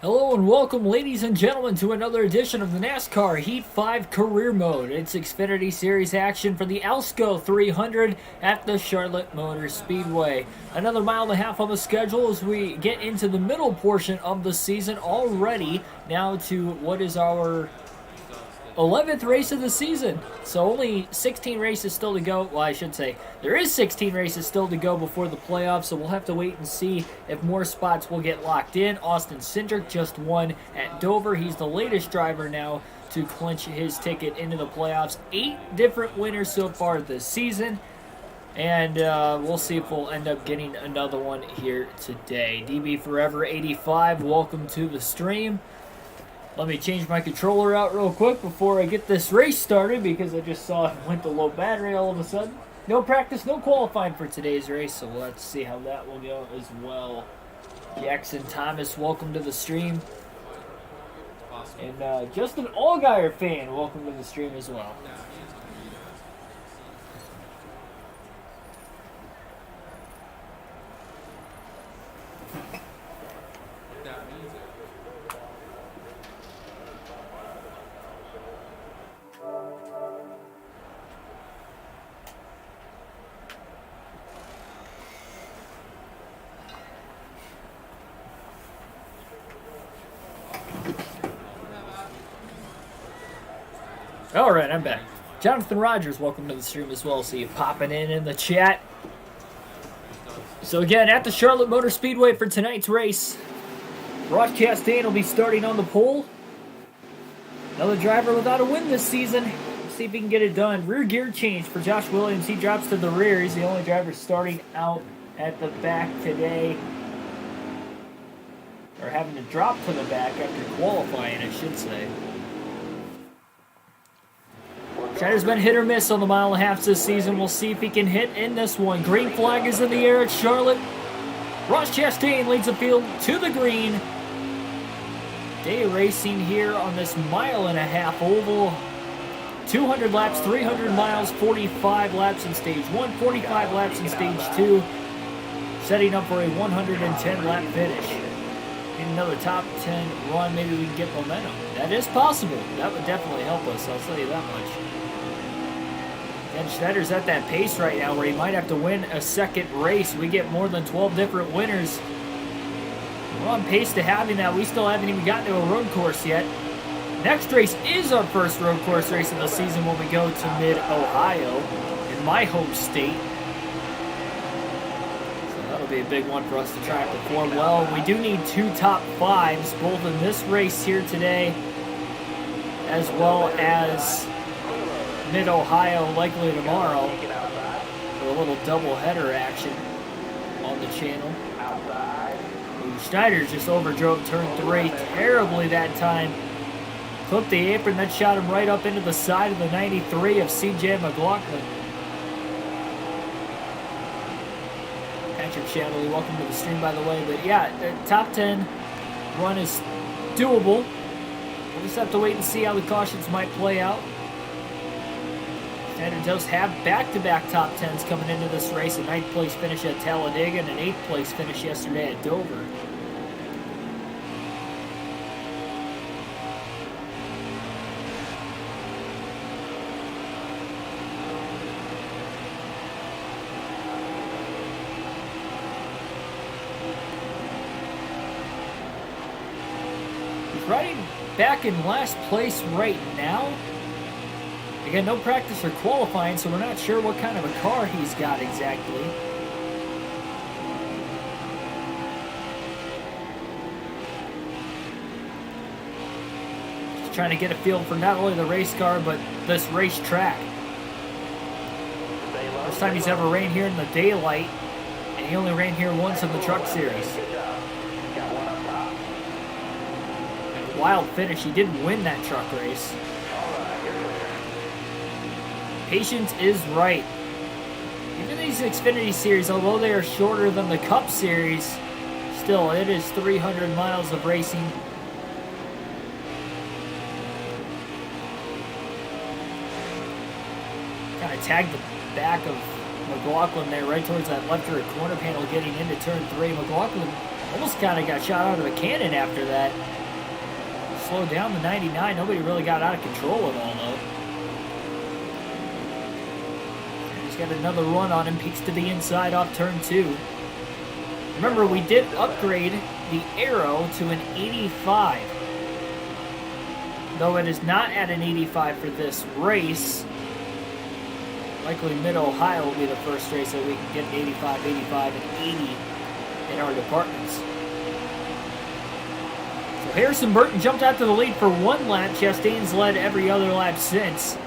Hello and welcome, ladies and gentlemen, to another edition of the NASCAR Heat 5 Career Mode. It's Xfinity Series action for the Alsco 300 at the Charlotte Motor Speedway. Another mile and a half on the schedule as we get into the middle portion of the season already. Now to what is our 11th race of the season. So only 16 races still to go. Well, I should say there is 16 races still to go before the playoffs, so we'll have to wait and see if more spots will get locked in. Austin Cindric just won at Dover. He's the latest driver now to clinch his ticket into the playoffs. 8 different winners so far this season. And we'll see if we'll end up getting another one here today. DB Forever 85, welcome to the stream. Let me change my controller out real quick before I get this race started because I just saw it went to low battery all of a sudden. No practice, no qualifying for today's race, so let's see how that will go as well. Jackson Thomas, welcome to the stream. And Justin Allgaier fan, welcome to the stream as well. All right, I'm back. Jonathan Rogers, welcome to the stream as well. See you popping in the chat. So again, at the Charlotte Motor Speedway for tonight's race, Ross Chastain will be starting on the pole. Another driver without a win this season. Let's see if he can get it done. Rear gear change for Josh Williams. He drops to the rear. He's the only driver starting out at the back today. Or having to drop to the back after qualifying, I should say. Schneider's been hit or miss on the mile and a half this season. We'll see if he can hit in this one. Green flag is in the air at Charlotte. Ross Chastain leads the field to the green. Day racing here on this mile and a half oval. 200 laps, 300 miles, 45 laps in stage 1, 45 laps in stage 2. Setting up for a 110 lap finish. Need another top 10 run, maybe we can get momentum. That is possible. That would definitely help us, I'll tell you that much. And Schneider's at that pace right now where he might have to win a second race. We get more than 12 different winners. We're on pace to having that. We still haven't even gotten to a road course yet. Next race is our first road course race of the season when we go to Mid-Ohio in my home state. So that'll be a big one for us to try and perform well. We do need 2 top 5s, both in this race here today as well as Mid-Ohio likely tomorrow for a little double-header action on the channel. Schneider just overdrove turn 3 terribly that time. Clipped the apron, that shot him right up into the side of the 93 of CJ McLaughlin. Patrick Shadley, welcome to the stream by the way. But yeah, the top 10 run is doable. We'll just have to wait and see how the cautions might play out. Schneider does have back-to-back top 10s coming into this race. A 9th place finish at Talladega and an 8th place finish yesterday at Dover. He's riding back in last place right now. Again, no practice or qualifying, so we're not sure what kind of a car he's got exactly. Just trying to get a feel for not only the race car, but this racetrack. First time he's ever ran here in the daylight, and he only ran here once in the Truck Series. Wild finish. He did win that truck race. Patience is right. Even these Xfinity series, although they are shorter than the Cup series, still it is 300 miles of racing. Kind of tagged the back of McLaughlin there right towards that left rear corner panel getting into turn 3. McLaughlin almost kind of got shot out of a cannon after that. Slowed down the 99. Nobody really got out of control at all, though. He's got another run on him. Peeks to the inside off turn 2. Remember, we did upgrade the Aero to an 85. Though it is not at an 85 for this race. Likely Mid-Ohio will be the first race that we can get 85, 85, and 80 in our departments. So Harrison Burton jumped out to the lead for 1 lap. Chastain's led every other lap since.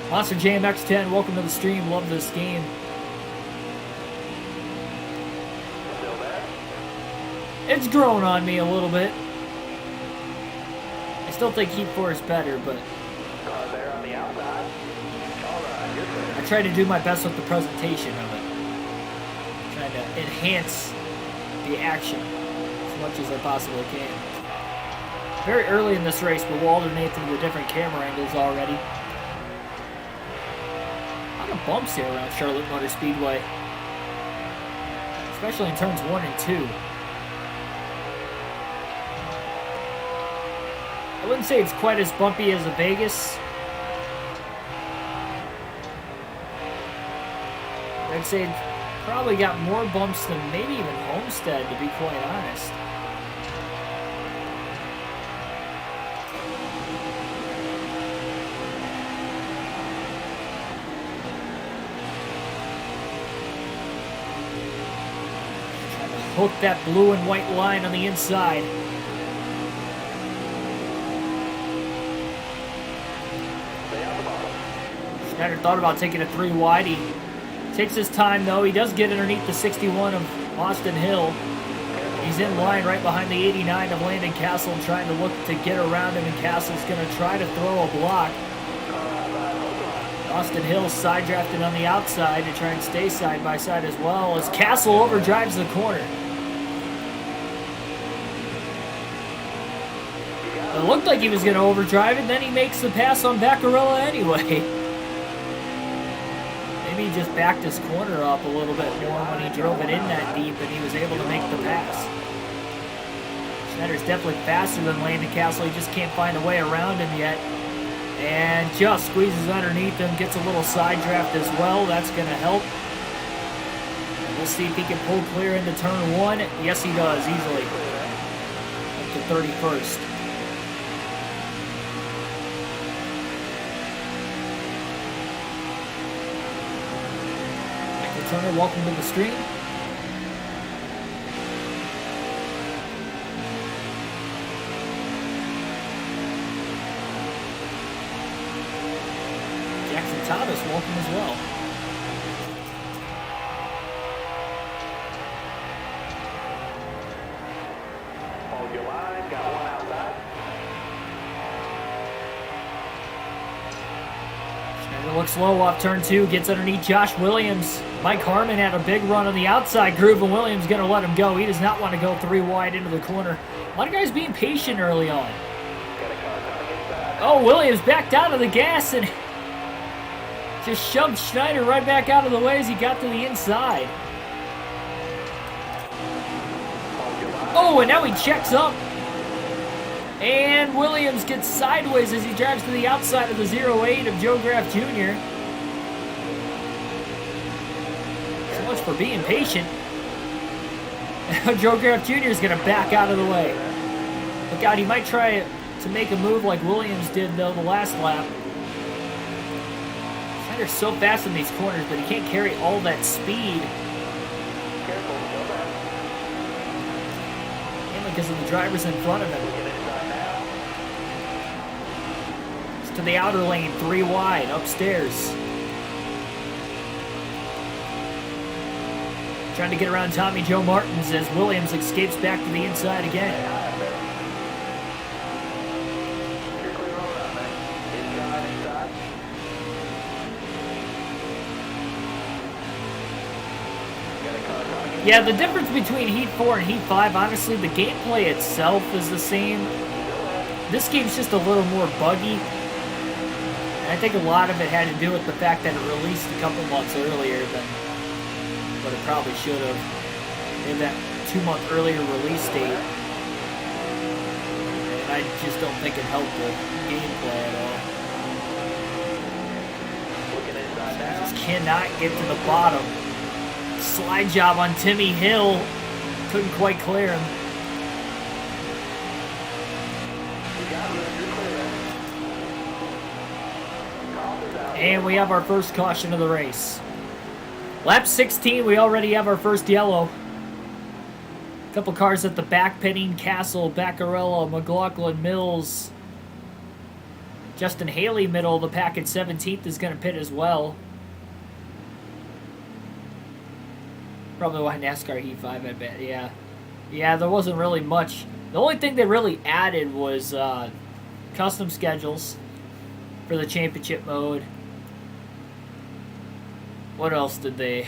Monster JMX10, welcome to the stream. Love this game. It's grown on me a little bit. I still think Heat 4 is better, but I try to do my best with the presentation of it. Trying to enhance the action as much as I possibly can. Very early in this race, but we'll alternate through the different camera angles already. A lot of bumps here around Charlotte Motor Speedway, especially in turns 1 and 2. I wouldn't say it's quite as bumpy as a Vegas. I'd say it's probably got more bumps than maybe even Homestead, to be quite honest. Trying to hook that blue and white line on the inside. Schneider thought about taking a 3 wide. He takes his time, though. He does get underneath the 61 of Austin Hill. He's in line right behind the 89 of Landon Castle, trying to look to get around him, and Castle's going to try to throw a block. Austin Hill side drafted on the outside to try and stay side by side as well as Castle overdrives the corner. It looked like he was going to overdrive it, then he makes the pass on Baccarella anyway. Maybe he just backed his corner up a little bit more when he drove it in that deep and he was able to make the pass. Schneider's definitely faster than Landon Castle. He just can't find a way around him yet. And just squeezes underneath him, gets a little side draft as well. That's going to help. We'll see if he can pull clear into turn 1. Yes, he does, easily. Up to 31st. Turner, welcome to the stream. Jackson Thomas, welcome as well. Hold your line, got one outside. Schneider looks low off turn 2, gets underneath Josh Williams. Mike Harmon had a big run on the outside groove, and Williams going to let him go. He does not want to go 3 wide into the corner. A lot of guys being patient early on. Oh, Williams backed out of the gas and just shoved Schneider right back out of the way as he got to the inside. Oh, and now he checks up. And Williams gets sideways as he drives to the outside of the 08 of Joe Graff Jr. So much for being patient. Joe Graff Jr. is going to back out of the way. Look out, he might try to make a move like Williams did, though, the last lap. Schneider's so fast in these corners, but he can't carry all that speed. Mainly because of the drivers in front of him. It's to the outer lane, 3 wide, upstairs. Trying to get around Tommy Joe Martins as Williams escapes back to the inside again. Yeah, the difference between Heat 4 and Heat 5, honestly, the gameplay itself is the same. This game's just a little more buggy. I think a lot of it had to do with the fact that it released a couple months earlier than what it probably should have. They had that 2-month earlier release date. And I just don't think it helped the gameplay at all. Just cannot get to the bottom. Slide job on Timmy Hill. Couldn't quite clear him. And we have our first caution of the race. Lap 16, we already have our first yellow. A couple cars at the back pitting. Castle, Baccarello, McLaughlin, Mills. Justin Haley, middle of the pack at 17th, is going to pit as well. Probably why NASCAR Heat 5, I bet, yeah. Yeah, there wasn't really much. The only thing they really added was custom schedules for the championship mode. What else did they...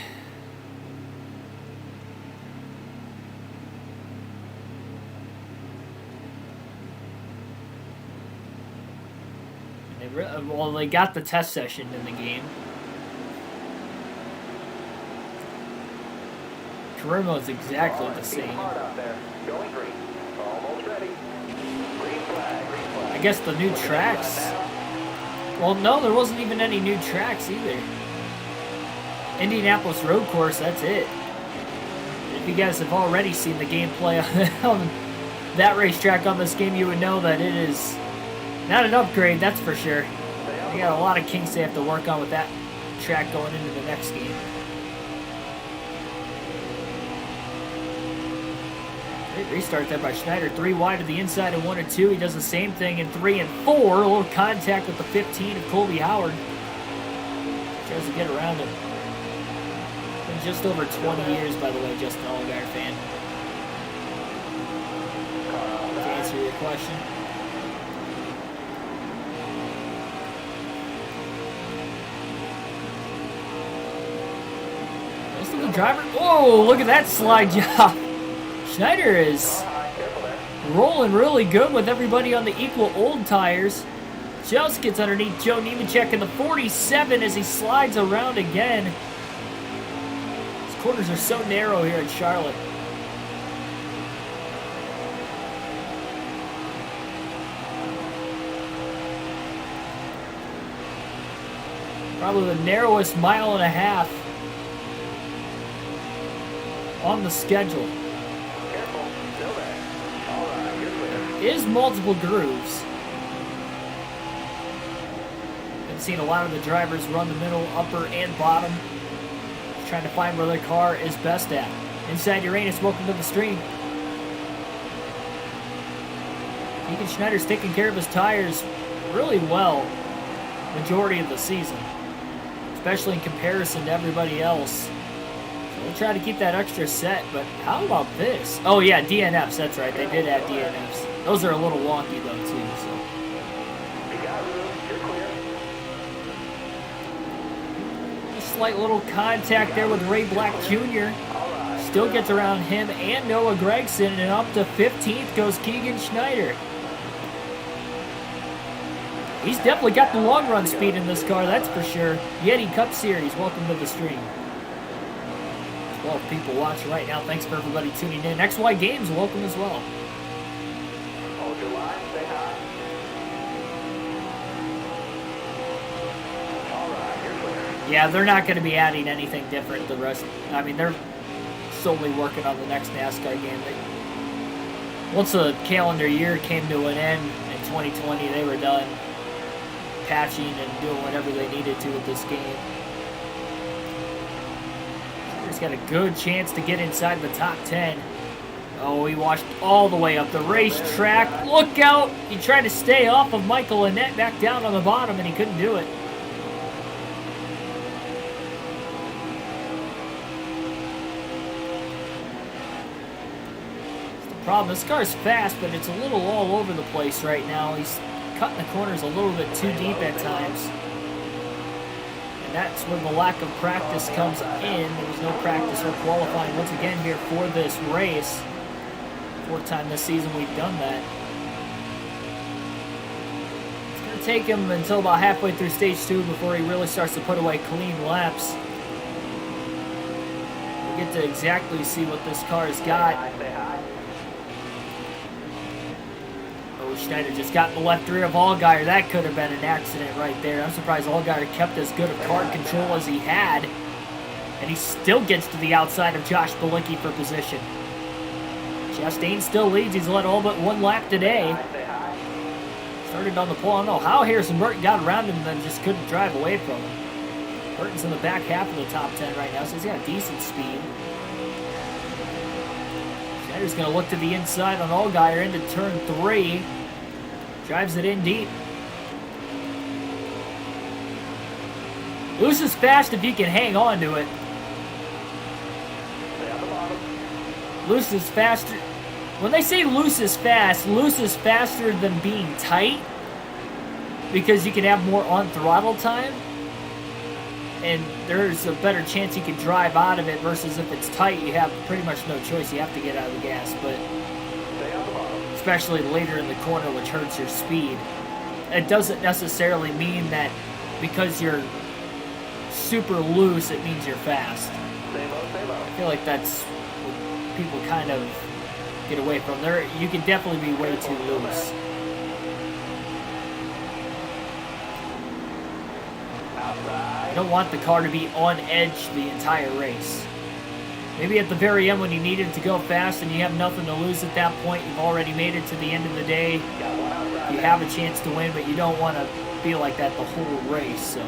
Well, they got the test session in the game. Career mode's exactly the same. I guess the new tracks... Well, no, there wasn't even any new tracks either. Indianapolis Road Course, that's it. If you guys have already seen the gameplay on that racetrack on this game, you would know that it is not an upgrade, that's for sure. They got a lot of kinks they have to work on with that track going into the next game. Great restart there by Schneider. 3 wide to the inside in 1 and 2. He does the same thing in 3 and 4. A little contact with the 15 of Colby Howard. Tries to get around him. Been just over 20 years, by the way, Justin Allgaier fan. To answer your question. Most of the driver. Whoa, look at that slide job. Schneider is rolling really good with everybody on the equal old tires. Just gets underneath Joe Nemechek in the 47 as he slides around again. These corners are so narrow here in Charlotte. Probably the narrowest mile and a half on the schedule. Is multiple grooves. I've seen a lot of the drivers run the middle, upper, and bottom, trying to find where their car is best at. Inside Uranus, welcome to the stream. Keegan Schneider's taking care of his tires really well majority of the season, especially in comparison to everybody else. We'll try to keep that extra set, but how about this? Oh yeah, DNFs, that's right, they did add DNFs. Those are a little wonky though too, so. A slight little contact there with Ray Black Jr. Still gets around him and Noah Gragson, and up to 15th goes Keegan Schneider. He's definitely got the long run speed in this car, that's for sure. Yeti Cup Series, welcome to the stream. 12 people watching right now. Thanks for everybody tuning in. XY Games, welcome as well. Hold your line, stay high. All right, you're clear. Yeah, they're not going to be adding anything different the rest. I mean, they're solely working on the next NASCAR game. Once the calendar year came to an end in 2020, they were done patching and doing whatever they needed to with this game. He's got a good chance to get inside the top 10. Oh, he washed all the way up the racetrack. Look out! He tried to stay off of Michael Annette back down on the bottom, and he couldn't do it. That's the problem. This car's fast, but it's a little all over the place right now. He's cutting the corners a little bit too deep at times. That's where the lack of practice comes in. There was no practice or qualifying once again here for this race. 4th time this season we've done that. It's going to take him until about halfway through stage 2 before he really starts to put away clean laps. We get to exactly see what this car's got. Say hi. Oh, Schneider just got in the left rear of Allgaier. That could have been an accident right there. I'm surprised Allgaier kept as good of car control as he had. And he still gets to the outside of Josh Bilicki for position. Chastain still leads. He's led all but one lap today. Say hi. Started on the pole. I don't know how Harrison Burton got around him and then just couldn't drive away from him. Burton's in the back half of the top 10 right now, so he's got decent speed. Schneider's going to look to the inside on Allgaier into turn 3. Drives it in deep. Loose is fast if he can hang on to it. Stay on the bottom. Loose is faster. When they say loose is faster than being tight because you can have more on throttle time and there's a better chance you can drive out of it versus if it's tight, you have pretty much no choice. You have to get out of the gas, but Stay on the bottom. especially later in the corner, which hurts your speed. It doesn't necessarily mean that because you're super loose, it means you're fast. Stay low, stay low. I feel like that's what people kind of get away from. There, you can definitely be way too loose. Outside. You don't want the car to be on edge the entire race. Maybe at the very end when you need it to go fast and you have nothing to lose at that point, you've already made it to the end of the day. Got one outside. You have a chance to win, but you don't want to be like that the whole race. So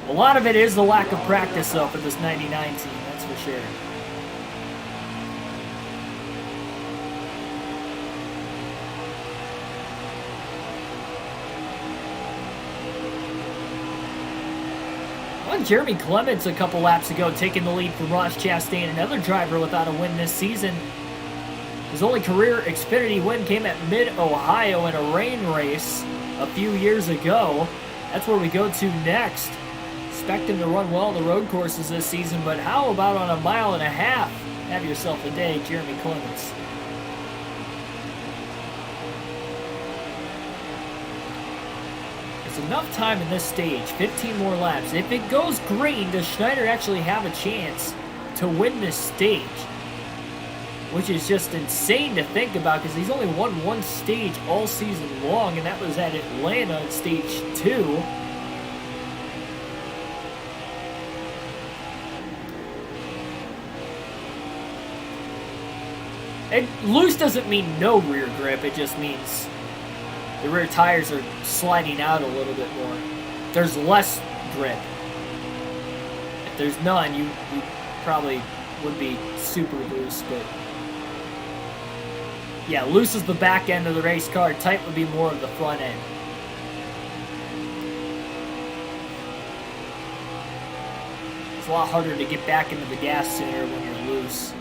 a lot of it is the lack of practice, though, for this 99 team, that's for sure. Well, Jeremy Clements a couple laps ago taking the lead from Ross Chastain, another driver without a win this season. His only career Xfinity win came at Mid-Ohio in a rain race a few years ago. That's where we go to next. Expect him to run well on the road courses this season, but how about on a mile and a half? Have yourself a day, Jeremy Clements. There's enough time in this stage, 15 more laps. If it goes green, does Schneider actually have a chance to win this stage? Which is just insane to think about because he's only won one stage all season long, and that was at Atlanta in stage 2. And loose doesn't mean no rear grip, it just means the rear tires are sliding out a little bit more. There's less grip. If there's none, you probably would be super loose, but yeah, loose is the back end of the race car, tight would be more of the front end. It's a lot harder to get back into the gas sooner when you're loose.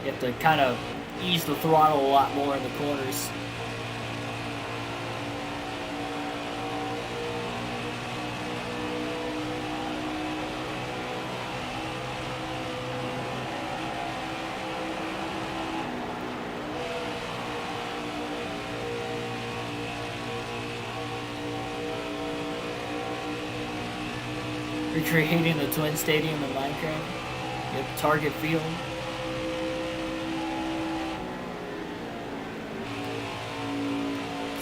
You have to kind of ease the throttle a lot more in the corners. Recreating the Twin Stadium in Minecraft. Yep, Target Field.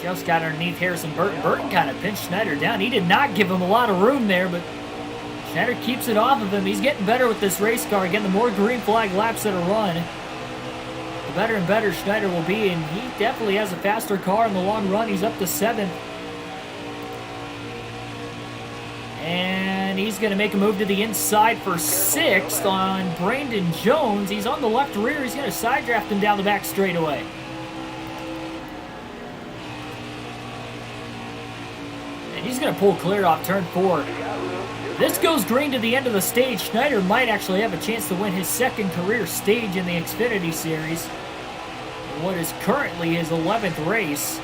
Just got underneath Harrison Burton. Burton kind of pinched Schneider down. He did not give him a lot of room there, but Schneider keeps it off of him. He's getting better with this race car. Again, the more green flag laps that are run, the better and better Schneider will be, and he definitely has a faster car in the long run. He's up to 7th. And he's going to make a move to the inside for 6th on Brandon Jones. He's on the left rear. He's going to side draft him down the back straightaway. And he's going to pull clear off turn 4. This goes green to the end of the stage. Schneider might actually have a chance to win his 2nd career stage in the Xfinity Series. In what is currently his 11th race.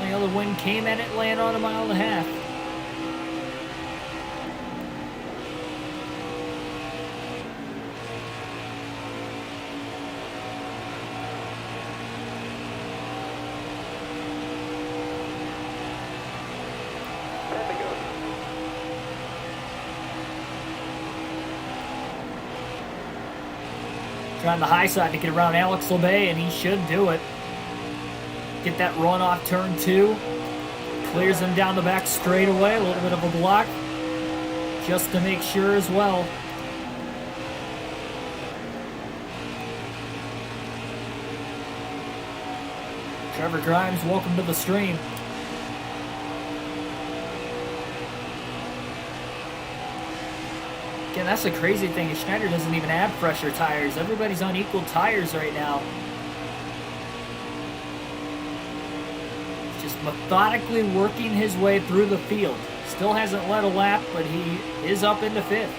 The other win came at Atlanta on a mile and a half. Trying the high side to get around Alex LeBay, and he should do it. Get that run off turn 2. Clears him down the back straightaway. A little bit of a block. Just to make sure as well. Trevor Grimes, welcome to the stream. Again, that's the crazy thing is Schneider doesn't even have fresher tires. Everybody's on equal tires right now. Just methodically working his way through the field. Still hasn't led a lap, but he is up into 5th.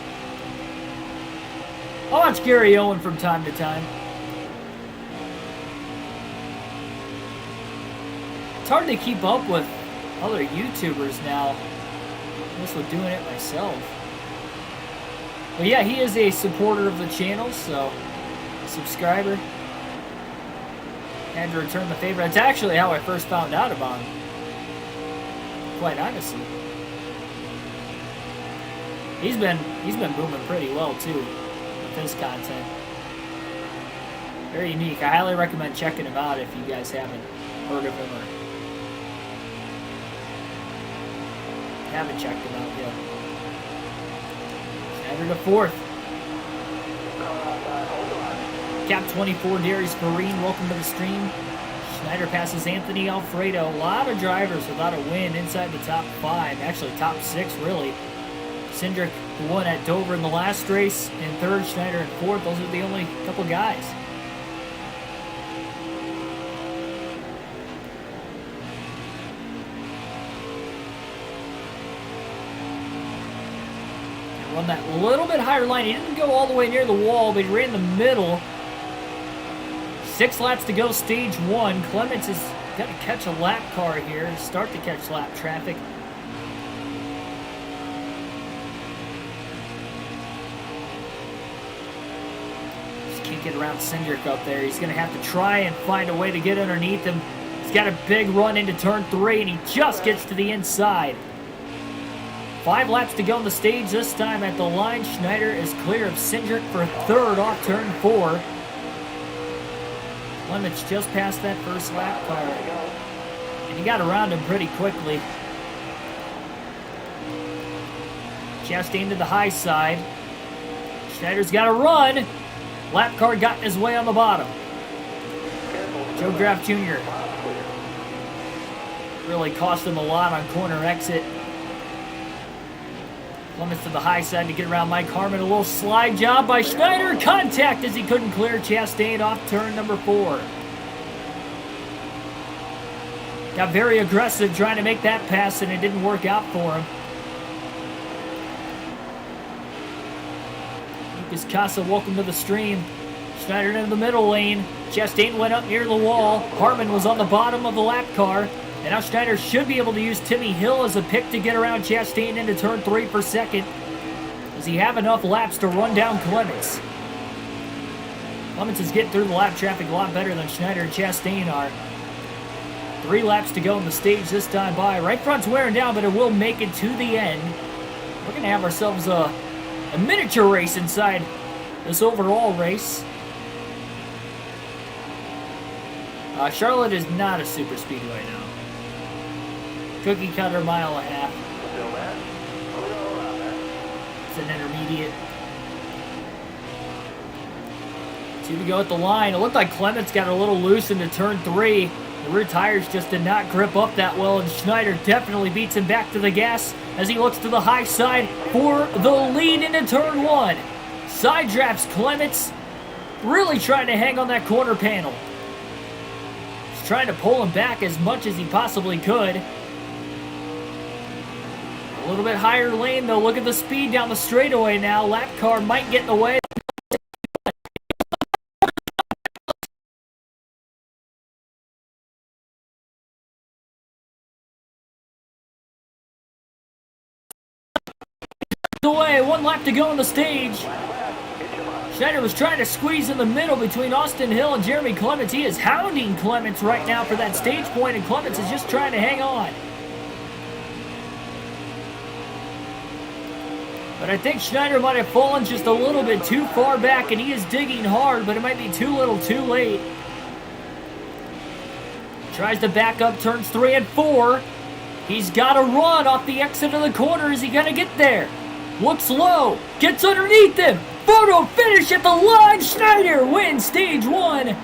I'll watch Gary Owen from time to time. It's hard to keep up with other YouTubers now. I guess with doing it myself. But yeah, he is a supporter of the channel, so a subscriber. Had to return the favor. That's actually how I first found out about him. Quite honestly. He's been booming pretty well too with his content. Very unique. I highly recommend checking him out if you guys haven't heard of him or haven't checked him out yet. Schneider to 4th. Cap 24, Darius Marine, welcome to the stream. Schneider passes Anthony Alfredo. A lot of drivers without a win inside the top 5. Actually, top 6, really. Cindric won at Dover in the last race. In 3rd, Schneider in 4th. Those are the only couple guys. Run that little bit higher line. He didn't go all the way near the wall, but he ran the middle. 6 laps to go, stage 1. Clements is going to catch a lap car here, start to catch lap traffic. Just can't get around Cindric up there. He's going to have to try and find a way to get underneath him. He's got a big run into turn 3, and he just gets to the inside. 5 laps to go on the stage this time at the line. Schneider is clear of Cindric for 3rd off turn 4. Clements just passed that first lap car. And he got around him pretty quickly. Chastain to the high side. Schneider's got a run. Lap car got in his way on the bottom. Joe Graff Jr. really cost him a lot on corner exit. Clements to the high side to get around Mike Harmon. A little slide job by Schneider. Contact as he couldn't clear Chastain off turn number 4. Got very aggressive trying to make that pass, and it didn't work out for him. Lucas Casa, welcome to the stream. Schneider into the middle lane. Chastain went up near the wall. Harmon was on the bottom of the lap car. And now Schneider should be able to use Timmy Hill as a pick to get around Chastain into turn 3 for 2nd. Does he have enough laps to run down Clements? Clements is getting through the lap traffic a lot better than Schneider and Chastain are. 3 laps to go on the stage this time by. Right front's wearing down, but it will make it to the end. We're going to have ourselves a miniature race inside this overall race. Charlotte is not a super speedway now. Cookie cutter, mile and a half. It's an intermediate. See, we go at the line. It looked like Clements got a little loose into turn 3. The rear tires just did not grip up that well, and Schneider definitely beats him back to the gas as he looks to the high side for the lead into turn 1. Side drafts Clements, really trying to hang on that corner panel. He's trying to pull him back as much as he possibly could. A little bit higher lane, though. Look at the speed down the straightaway now. Lap car might get in the way. Away, 1 lap to go on the stage. Schneider was trying to squeeze in the middle between Austin Hill and Jeremy Clements. He is hounding Clements right now for that stage point, and Clements is just trying to hang on. But I think Schneider might have fallen just a little bit too far back, and he is digging hard, but it might be too little too late. Tries to back up turns 3 and 4. He's got to run off the exit of the corner. Is he going to get there? Looks low. Gets underneath him. Photo finish at the line. Schneider wins stage 1.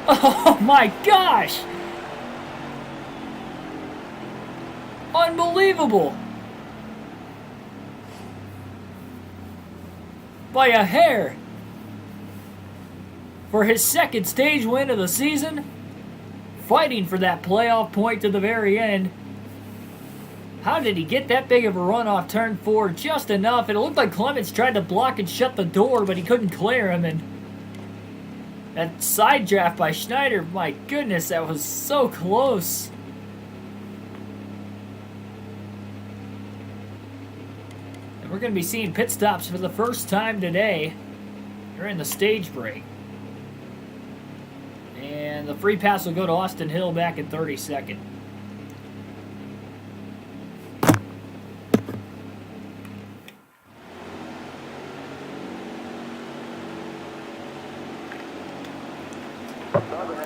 Oh my gosh. Unbelievable. By a hair. For his second stage win of the season. Fighting for that playoff point to the very end. How did he get that big of a run off turn 4? Just enough. It looked like Clements tried to block and shut the door, but he couldn't clear him. And that side draft by Schneider, my goodness, that was so close. And we're going to be seeing pit stops for the first time today during the stage break. And the free pass will go to Austin Hill back in 32nd.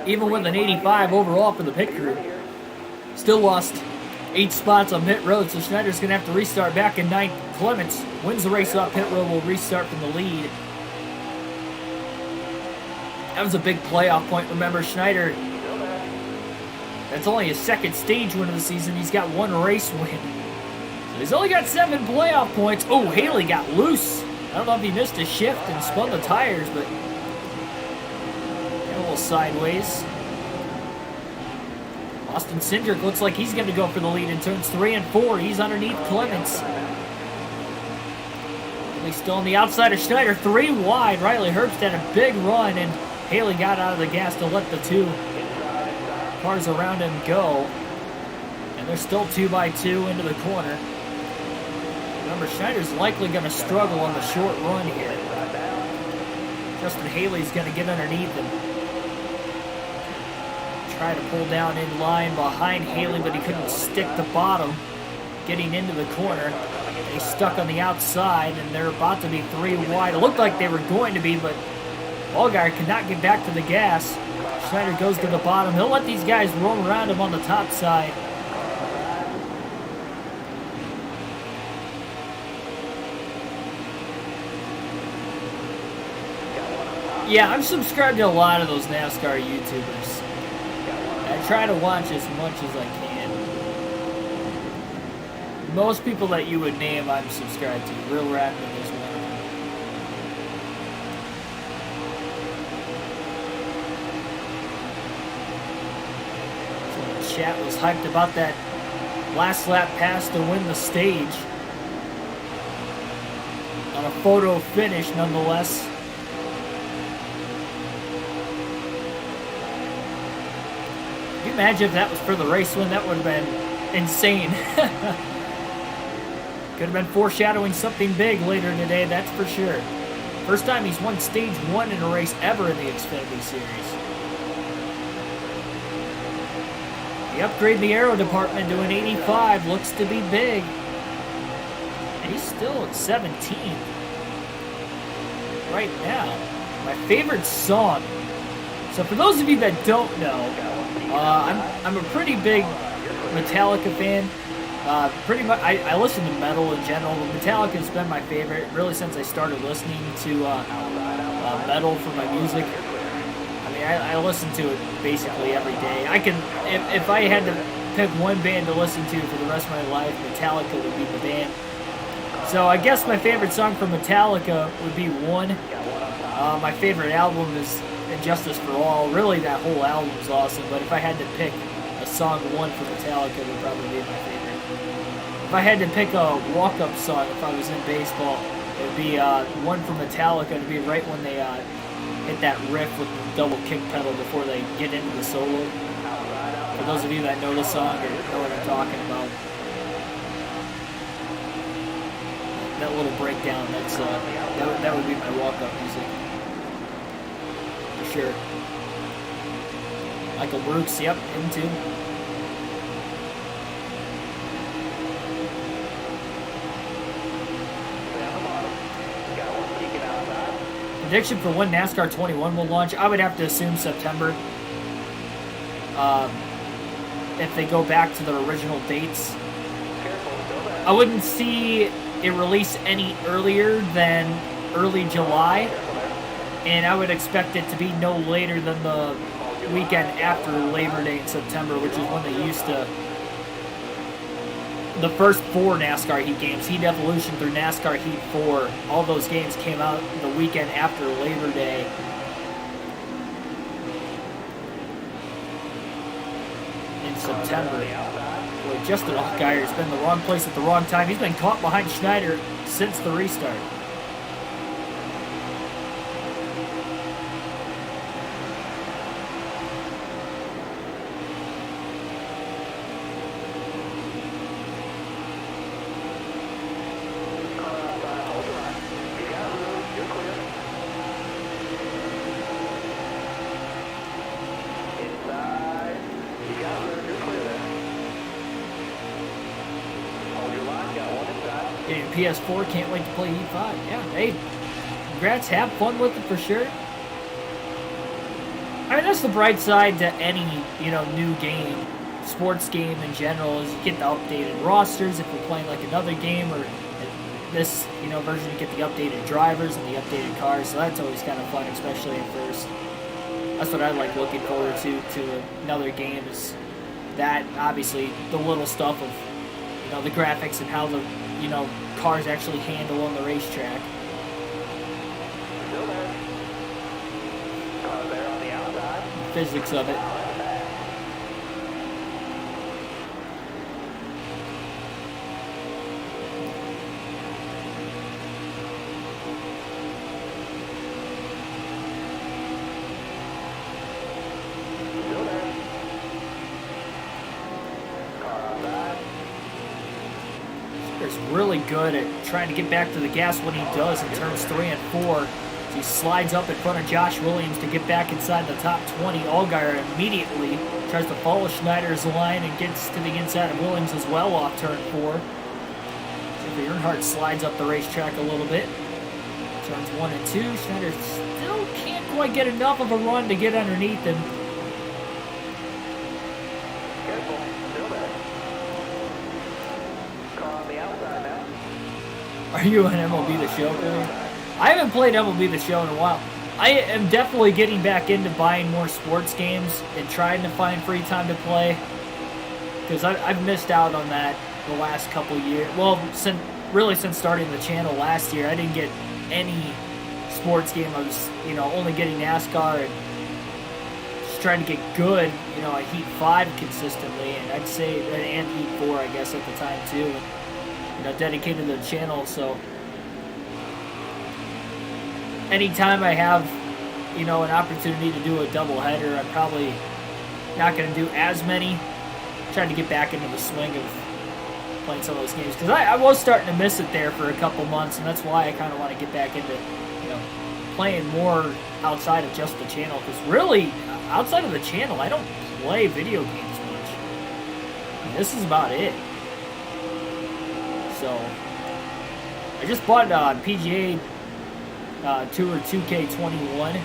Even with an 85 overall for the pit crew, still lost 8 spots on pit road, so Schneider's going to have to restart back in 9th. Clements wins the race off pit road, will restart from the lead. That was a big playoff point. Remember, Schneider, that's only his second stage win of the season. He's got 1 race win. So he's only got 7 playoff points. Oh, Haley got loose. I don't know if he missed a shift and spun the tires, but a little sideways. Austin Cindric looks like he's going to go for the lead in turns 3 and 4. He's underneath Clements. He's still on the outside of Schneider, 3 wide. Riley Herbst had a big run, and Haley got out of the gas to let the 2 cars around him go. And they're still 2 by 2 into the corner. Remember, Schneider's likely going to struggle on the short run here. Justin Haley's going to get underneath him. Try to pull down in line behind Haley, but he couldn't stick the bottom getting into the corner. He's stuck on the outside, and they're about to be 3 wide. It looked like they were going to be, but Allgaier could not get back to the gas. Schneider goes to the bottom. He'll let these guys roam around him on the top side. Yeah, I'm subscribed to a lot of those NASCAR YouTubers. I try to watch as much as I can. Most people that you would name, I'm subscribed to. Real Rapid is one of them. So the chat was hyped about that last lap pass to win the stage. On a photo finish, nonetheless. Can you imagine if that was for the race win? That would have been insane. Could have been foreshadowing something big later today, that's for sure. First time he's won stage 1 in a race ever in the Xfinity Series. He upgraded the aero department to an 85, looks to be big. And he's still at 17 right now. My favorite song. So for those of you that don't know, I'm a pretty big Metallica fan. Pretty much, I listen to metal in general, but Metallica's been my favorite really since I started listening to metal for my music. I mean, I listen to it basically every day. I can, if I had to pick one band to listen to for the rest of my life, Metallica would be the band. So I guess my favorite song from Metallica would be One. My favorite album is Injustice for All. Really, that whole album is awesome, but if I had to pick a song One for Metallica, it would probably be my favorite. If I had to pick a walk-up song, if I was in baseball, it would be One from Metallica. It would be right when they hit that riff with the double kick pedal before they get into the solo. For those of you that know the song or know what I'm talking about. That little breakdown, that's that would be my walk-up music. For sure. Michael Brooks, yep, him too. Prediction for when NASCAR 21 will launch, I would have to assume September. If they go back to their original dates. I wouldn't see it release any earlier than early July, and I would expect it to be no later than the weekend after Labor Day in September, which is when they used to. The first 4 NASCAR Heat games, Heat Evolution through NASCAR Heat 4, all those games came out the weekend after Labor Day. In September. Boy, Justin Allgaier's been in the wrong place at the wrong time. He's been caught behind Schneider since the restart. PS4, can't wait to play Heat 5. Yeah, hey, congrats, have fun with it for sure. I mean, that's the bright side to any, new game, sports game in general, is you get the updated rosters if you're playing like another game, or this, version you get the updated drivers and the updated cars, so that's always kind of fun, especially at first. That's what I like looking forward to another game, is that, obviously, the little stuff of, the graphics and how the, cars actually handle on the racetrack. Still there. Car there on the outside. The physics of it. Still there. Car outside. Is really good at trying to get back to the gas when he does in turns 3 and 4. He slides up in front of Josh Williams to get back inside the top 20. Allgaier immediately tries to follow Schneider's line and gets to the inside of Williams as well off turn 4. Jeffrey Earnhardt slides up the racetrack a little bit. Turns 1 and 2. Schneider still can't quite get enough of a run to get underneath him. Careful. Still there. Car on the outside now. Are you an MLB The Show player? I haven't played MLB The Show in a while. I am definitely getting back into buying more sports games and trying to find free time to play, because I've missed out on that the last couple years. Well, since starting the channel last year, I didn't get any sports game. I was, only getting NASCAR and just trying to get good, at Heat 5 consistently, and I'd say, and Heat 4, I guess, at the time too. And, dedicated to the channel, so anytime I have, an opportunity to do a doubleheader, I'm probably not going to do as many. Trying to get back into the swing of playing some of those games, because I was starting to miss it there for a couple months, and that's why I kind of want to get back into, playing more outside of just the channel, because really, outside of the channel, I don't play video games much. I mean, this is about it. So, I just bought PGA Tour 2K21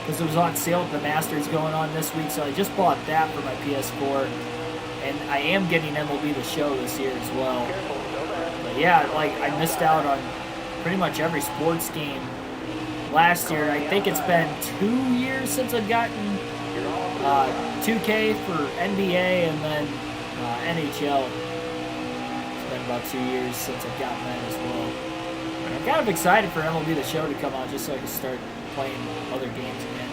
because it was on sale with the Masters going on this week, so I just bought that for my PS4, and I am getting MLB The Show this year as well. But yeah, I missed out on pretty much every sports game last year. I think it's been 2 years since I've gotten 2K for NBA, and then NHL. It's been about 2 years since I've gotten that as well. And I'm kind of excited for MLB The Show to come out, just so I can start playing other games again.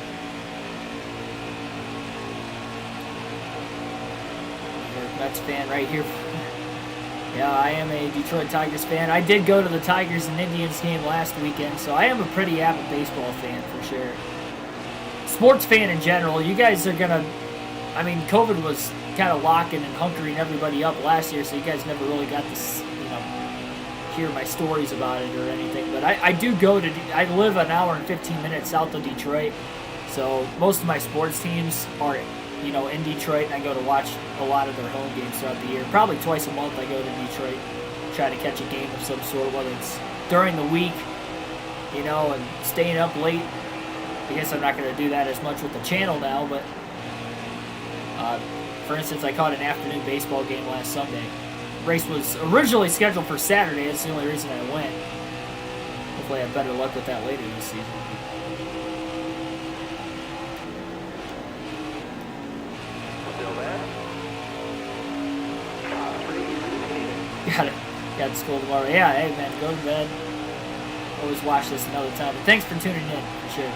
You're a Mets fan right here. Yeah, I am a Detroit Tigers fan. I did go to the Tigers and Indians game last weekend, so I am a pretty avid baseball fan for sure. Sports fan in general, you guys are gonna, COVID was kind of locking and hunkering everybody up last year, so you guys never really got to, hear my stories about it or anything. But I do go to, I live an hour and 15 minutes south of Detroit, so most of my sports teams are, in Detroit, and I go to watch a lot of their home games throughout the year. Probably twice a month I go to Detroit, try to catch a game of some sort, whether it's during the week, you know, and staying up late. I guess I'm not going to do that as much with the channel now, but for instance, I caught an afternoon baseball game last Sunday. The race was originally scheduled for Saturday. That's the only reason I went. Hopefully I have better luck with that later this season. Still there? Got to school tomorrow. Yeah, hey man, go to bed. Always watch this another time. But thanks for tuning in, for sure.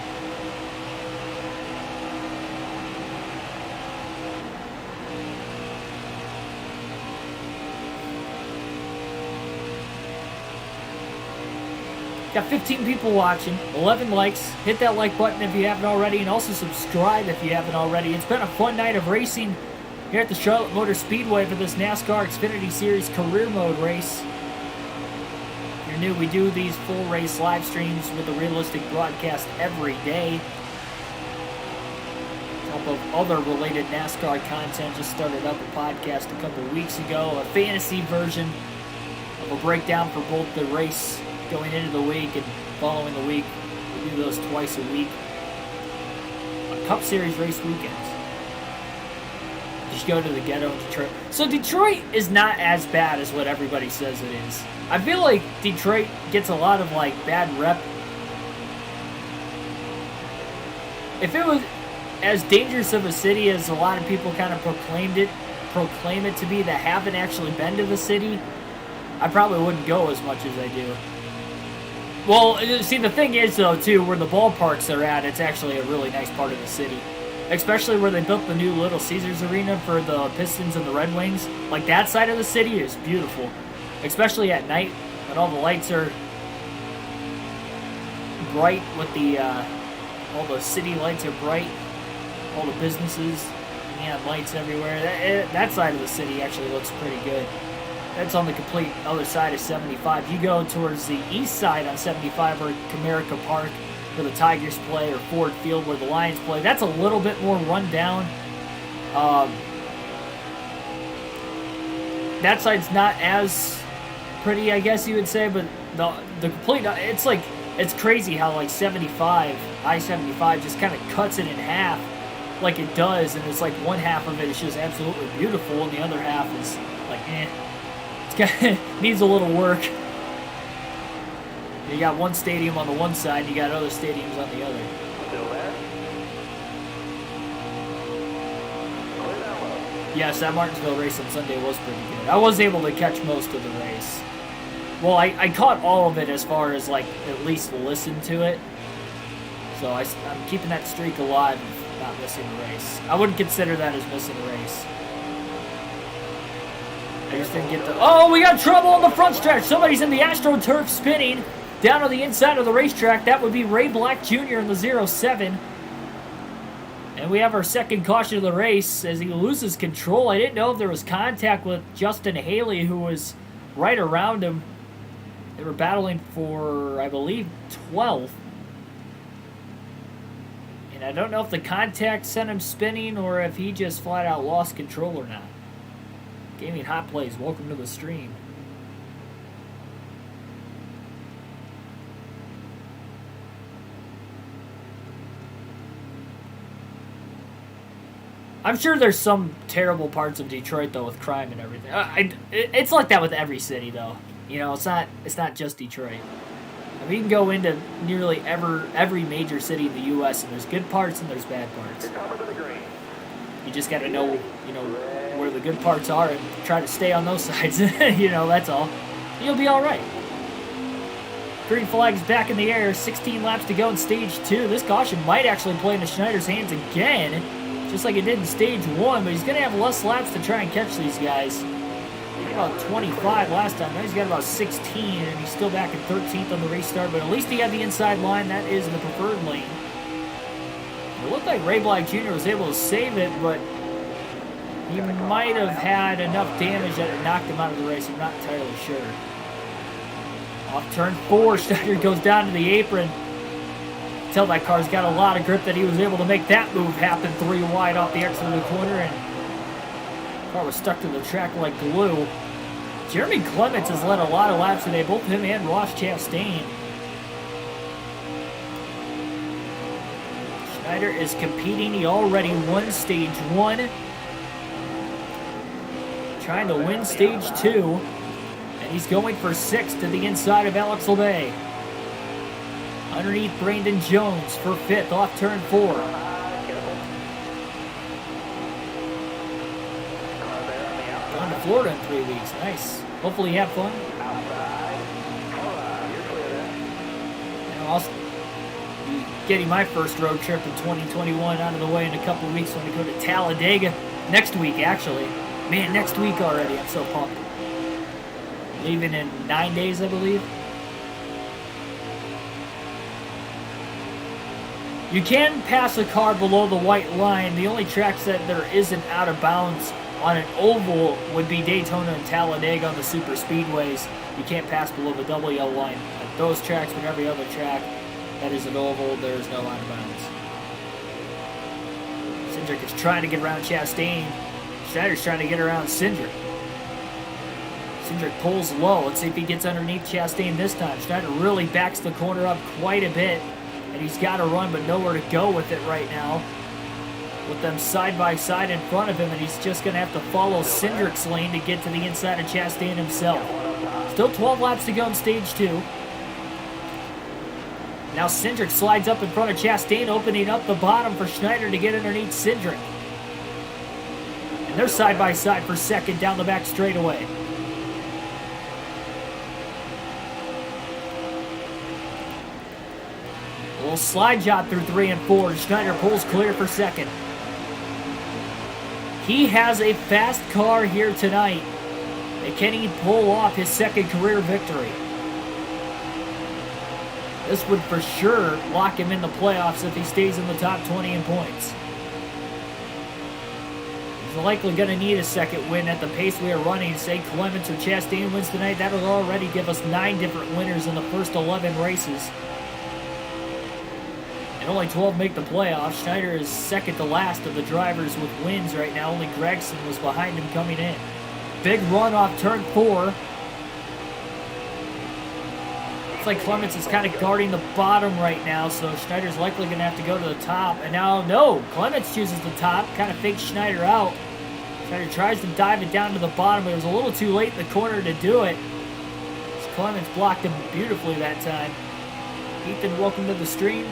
Got 15 people watching, 11 likes. Hit that like button if you haven't already, and also subscribe if you haven't already. It's been a fun night of racing here at the Charlotte Motor Speedway for this NASCAR Xfinity Series Career Mode race. If you're new, we do these full race live streams with a realistic broadcast every day. On top of other related NASCAR content, just started up a podcast a couple weeks ago, a fantasy version of a breakdown for both the race going into the week and following the week. We do those twice a week. Cup Series race weekends. Just go to the ghetto in Detroit. So Detroit is not as bad as what everybody says it is. I feel like Detroit gets a lot of like bad rep. If it was as dangerous of a city as a lot of people kind of proclaim it to be that haven't actually been to the city, I probably wouldn't go as much as I do. Well, see, the thing is, though, too, where the ballparks are at, it's actually a really nice part of the city. Especially where they built the new Little Caesars Arena for the Pistons and the Red Wings. Like, that side of the city is beautiful. Especially at night, when all the lights are bright with the, all the city lights are bright. All the businesses, neon lights everywhere. That side of the city actually looks pretty good. That's on the complete other side of 75. You go towards the east side on 75 or Comerica Park where the Tigers play, or Ford Field where the Lions play. That's a little bit more run down. That side's not as pretty, I guess you would say, but the complete, it's crazy how like 75, I-75 just kind of cuts it in half like it does, and it's like one half of it is just absolutely beautiful and the other half is like needs a little work. You got one stadium on the one side, you got other stadiums on the other. Still there? Clear down low. Yes, that Martinsville race on Sunday was pretty good. I was able to catch most of the race. Well, I caught all of it as far as like at least listen to it. So I'm keeping that streak alive of not missing a race. I wouldn't consider that as missing a race. I just didn't get the... Oh, we got trouble on the front stretch. Somebody's in the AstroTurf spinning down on the inside of the racetrack. That would be Ray Black Jr. in the 07. And we have our second caution of the race as he loses control. I didn't know if there was contact with Justin Haley, who was right around him. They were battling for, I believe, 12th. And I don't know if the contact sent him spinning or if he just flat out lost control or not. Gaming Hot Plays, welcome to the stream. I'm sure there's some terrible parts of Detroit though with crime and everything. It's like that with every city though. You know, it's not just Detroit. I mean, you can go into nearly every major city in the U.S. and there's good parts and there's bad parts. You just got to know, where the good parts are and try to stay on those sides. That's all. You'll be all right. Green flag's back in the air. 16 laps to go in stage 2. This caution might actually play into Schneider's hands again, just like it did in stage 1. But he's going to have less laps to try and catch these guys. He got about 25 last time. Now he's got about 16, and he's still back in 13th on the race start. But at least he had the inside line. That is the preferred lane. It looked like Ray Black Jr. was able to save it, but he might have had enough damage that it knocked him out of the race. I'm not entirely sure. Off turn 4, Schneider goes down to the apron. Tell that car's got a lot of grip that he was able to make that move happen 3 wide off the exit of the corner, and the car was stuck to the track like glue. Jeremy Clements has led a lot of laps today, both him and Ross Chastain. Schneider is competing. He already won stage 1. Trying to win stage 2. And he's going for 6th to the inside of Alex LeBay. Underneath Brandon Jones for 5th off turn 4. Going to Florida in 3 weeks. Nice. Hopefully you have fun. And I'll be getting my first road trip in 2021 out of the way in a couple of weeks when I go to Talladega. Next week, actually. Man, next week already. I'm so pumped. Leaving in 9 days, I believe. You can pass a car below the white line. The only tracks that there isn't out of bounds on an oval would be Daytona and Talladega on the super speedways. You can't pass below the double yellow line at those tracks, but every other track that is an oval, there is no out of bounds. Cindric is trying to get around Chastain. Schneider's trying to get around Cindric. Cindric pulls low. Let's see if he gets underneath Chastain this time. Schneider really backs the corner up quite a bit. And he's got to run, but nowhere to go with it right now. With them side by side in front of him, and he's just going to have to follow Cindric's lane to get to the inside of Chastain himself. Still 12 laps to go in stage 2. Now Cindric slides up in front of Chastain, opening up the bottom for Schneider to get underneath Cindric. And they're side by side for 2nd down the back straightaway. A little slide job through 3 and 4. Schneider pulls clear for 2nd. He has a fast car here tonight. And can he pull off his 2nd career victory? This would for sure lock him in the playoffs if he stays in the top 20 in points. He's likely going to need a 2nd win at the pace we are running. Say Clements or Chastain wins tonight, that'll already give us 9 different winners in the first 11 races. And only 12 make the playoffs. Schneider is 2nd to last of the drivers with wins right now. Only Gregson was behind him coming in. Big run off turn 4. Looks like Clements is kind of guarding the bottom right now, so Schneider's likely going to have to go to the top. And now, no, Clements chooses the top, kind of fakes Schneider out. Schneider tries to dive it down to the bottom, but it was a little too late in the corner to do it. Clements blocked him beautifully that time. Ethan, welcome to the stream.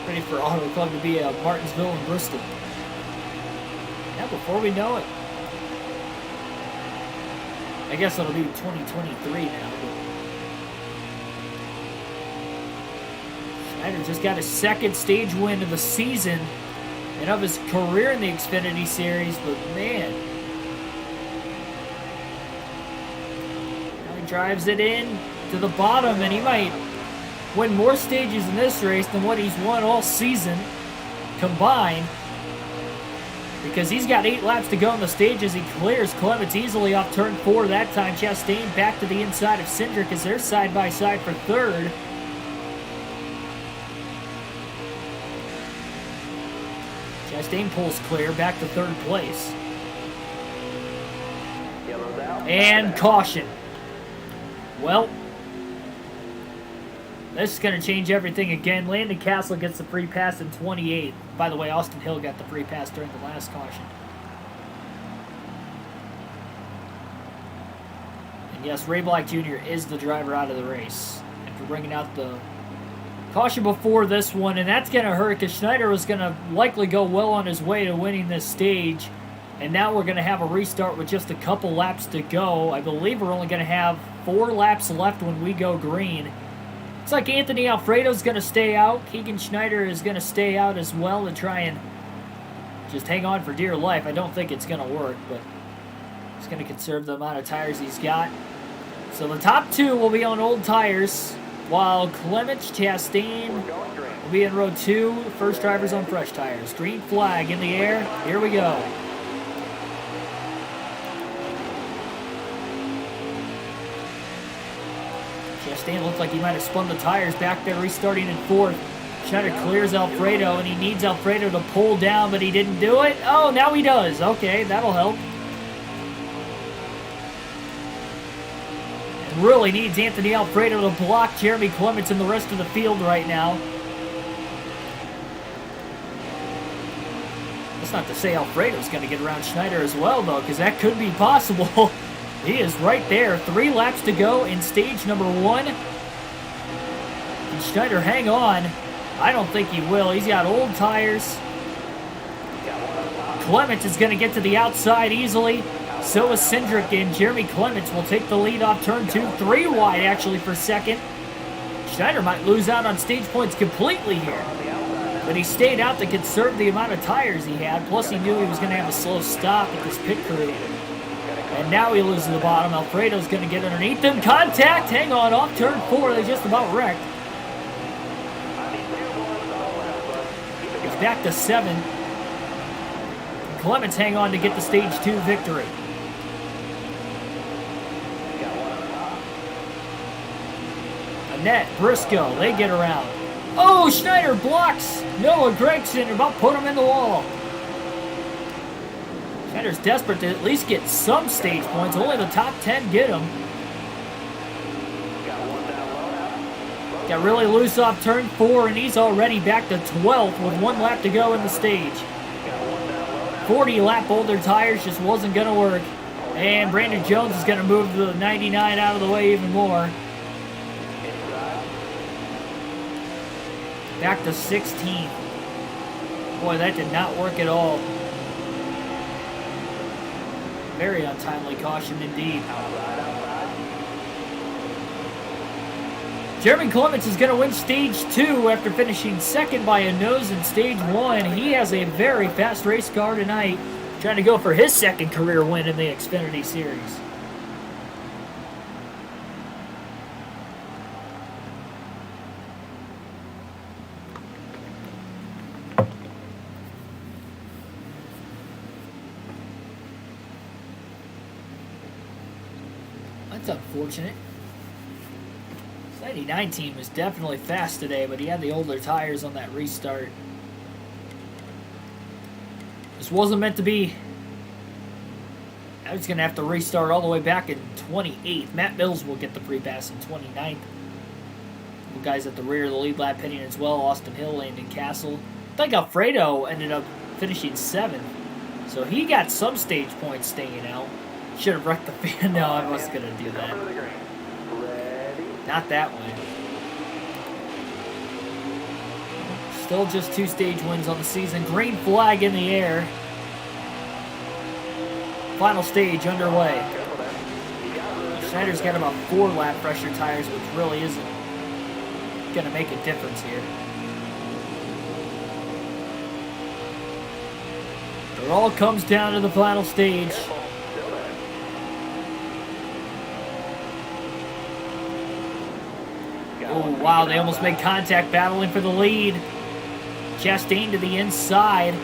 Ready for Auto Club to be Martinsville and Bristol. Yeah, before we know it. I guess it'll be 2023 now. Schneider just got his 2nd stage win of the season and of his career in the Xfinity Series, but man. Now he drives it in to the bottom, and he might win more stages in this race than what he's won all season combined, because he's got 8 laps to go in the stages. He clears Clements easily off turn 4 that time. Chastain back to the inside of Cindric as they're side by side for 3rd. Chastain pulls clear back to 3rd place. And caution. Well, this is going to change everything again. Landon Castle gets the free pass in 28th. By the way, Austin Hill got the free pass during the last caution. And yes, Ray Black Jr. is the driver out of the race after bringing out the caution before this one. And that's going to hurt because Schneider was going to likely go well on his way to winning this stage. And now we're going to have a restart with just a couple laps to go. I believe we're only going to have 4 laps left when we go green. Looks like Anthony Alfredo's going to stay out. Keegan Schneider is going to stay out as well to try and just hang on for dear life. I don't think it's going to work, but he's going to conserve the amount of tires he's got. So the top 2 will be on old tires, while Clements, Chastain will be in row 2. First drivers on fresh tires. Green flag in the air. Here we go. Chastain looked like he might have spun the tires back there, restarting in 4th. Schneider clears Alfredo, and he needs Alfredo to pull down, but he didn't do it. Oh, now he does. Okay, that'll help. really needs Anthony Alfredo to block Jeremy Clements and the rest of the field right now. That's not to say Alfredo's going to get around Schneider as well, though, because that could be possible. He is right there. 3 laps to go in stage number 1. Can Schneider hang on? I don't think he will. He's got old tires. Clements is going to get to the outside easily. So is Cindric, and Jeremy Clements will take the lead off turn 2. 3 wide, actually, for second. Schneider might lose out on stage points completely here. But he stayed out to conserve the amount of tires he had. Plus, he knew he was going to have a slow stop at this pit crew. And now he loses the bottom. Alfredo's going to get underneath them. Contact! Hang on, off turn 4. They just about wrecked. He's back to 7. Clements hang on to get the stage 2 victory. Annette, Briscoe, they get around. Oh, Schneider blocks Noah Gregson, about put him in the wall. Schneider's desperate to at least get some stage points. Only the top 10 get him. Got really loose off turn 4, and he's already back to 12th with 1 lap to go in the stage. 40 lap older tires just wasn't going to work. And Brandon Jones is going to move the 99 out of the way even more. Back to 16th. Boy, that did not work at all. Very untimely caution indeed. Jeremy Clements is going to win stage 2 after finishing second by a nose in stage 1. He has a very fast race car tonight, trying to go for his second career win in the Xfinity Series. That's unfortunate. This 99 team was definitely fast today, but he had the older tires on that restart. This wasn't meant to be. I was going to have to restart all the way back in 28th. Matt Mills will get the free pass in 29th. The guys at the rear of the lead lap pitting as well. Austin Hill, Landon Castle. I think Alfredo ended up finishing 7th. So he got some stage points staying out. Should have wrecked the fan. No, I wasn't going to do that. Not that way. Still just 2 stage wins on the season. Green flag in the air. Final stage underway. Schneider's got about 4 lap pressure tires, which really isn't going to make a difference here. It all comes down to the final stage. Oh, wow, they almost made contact battling for the lead. Chastain to the inside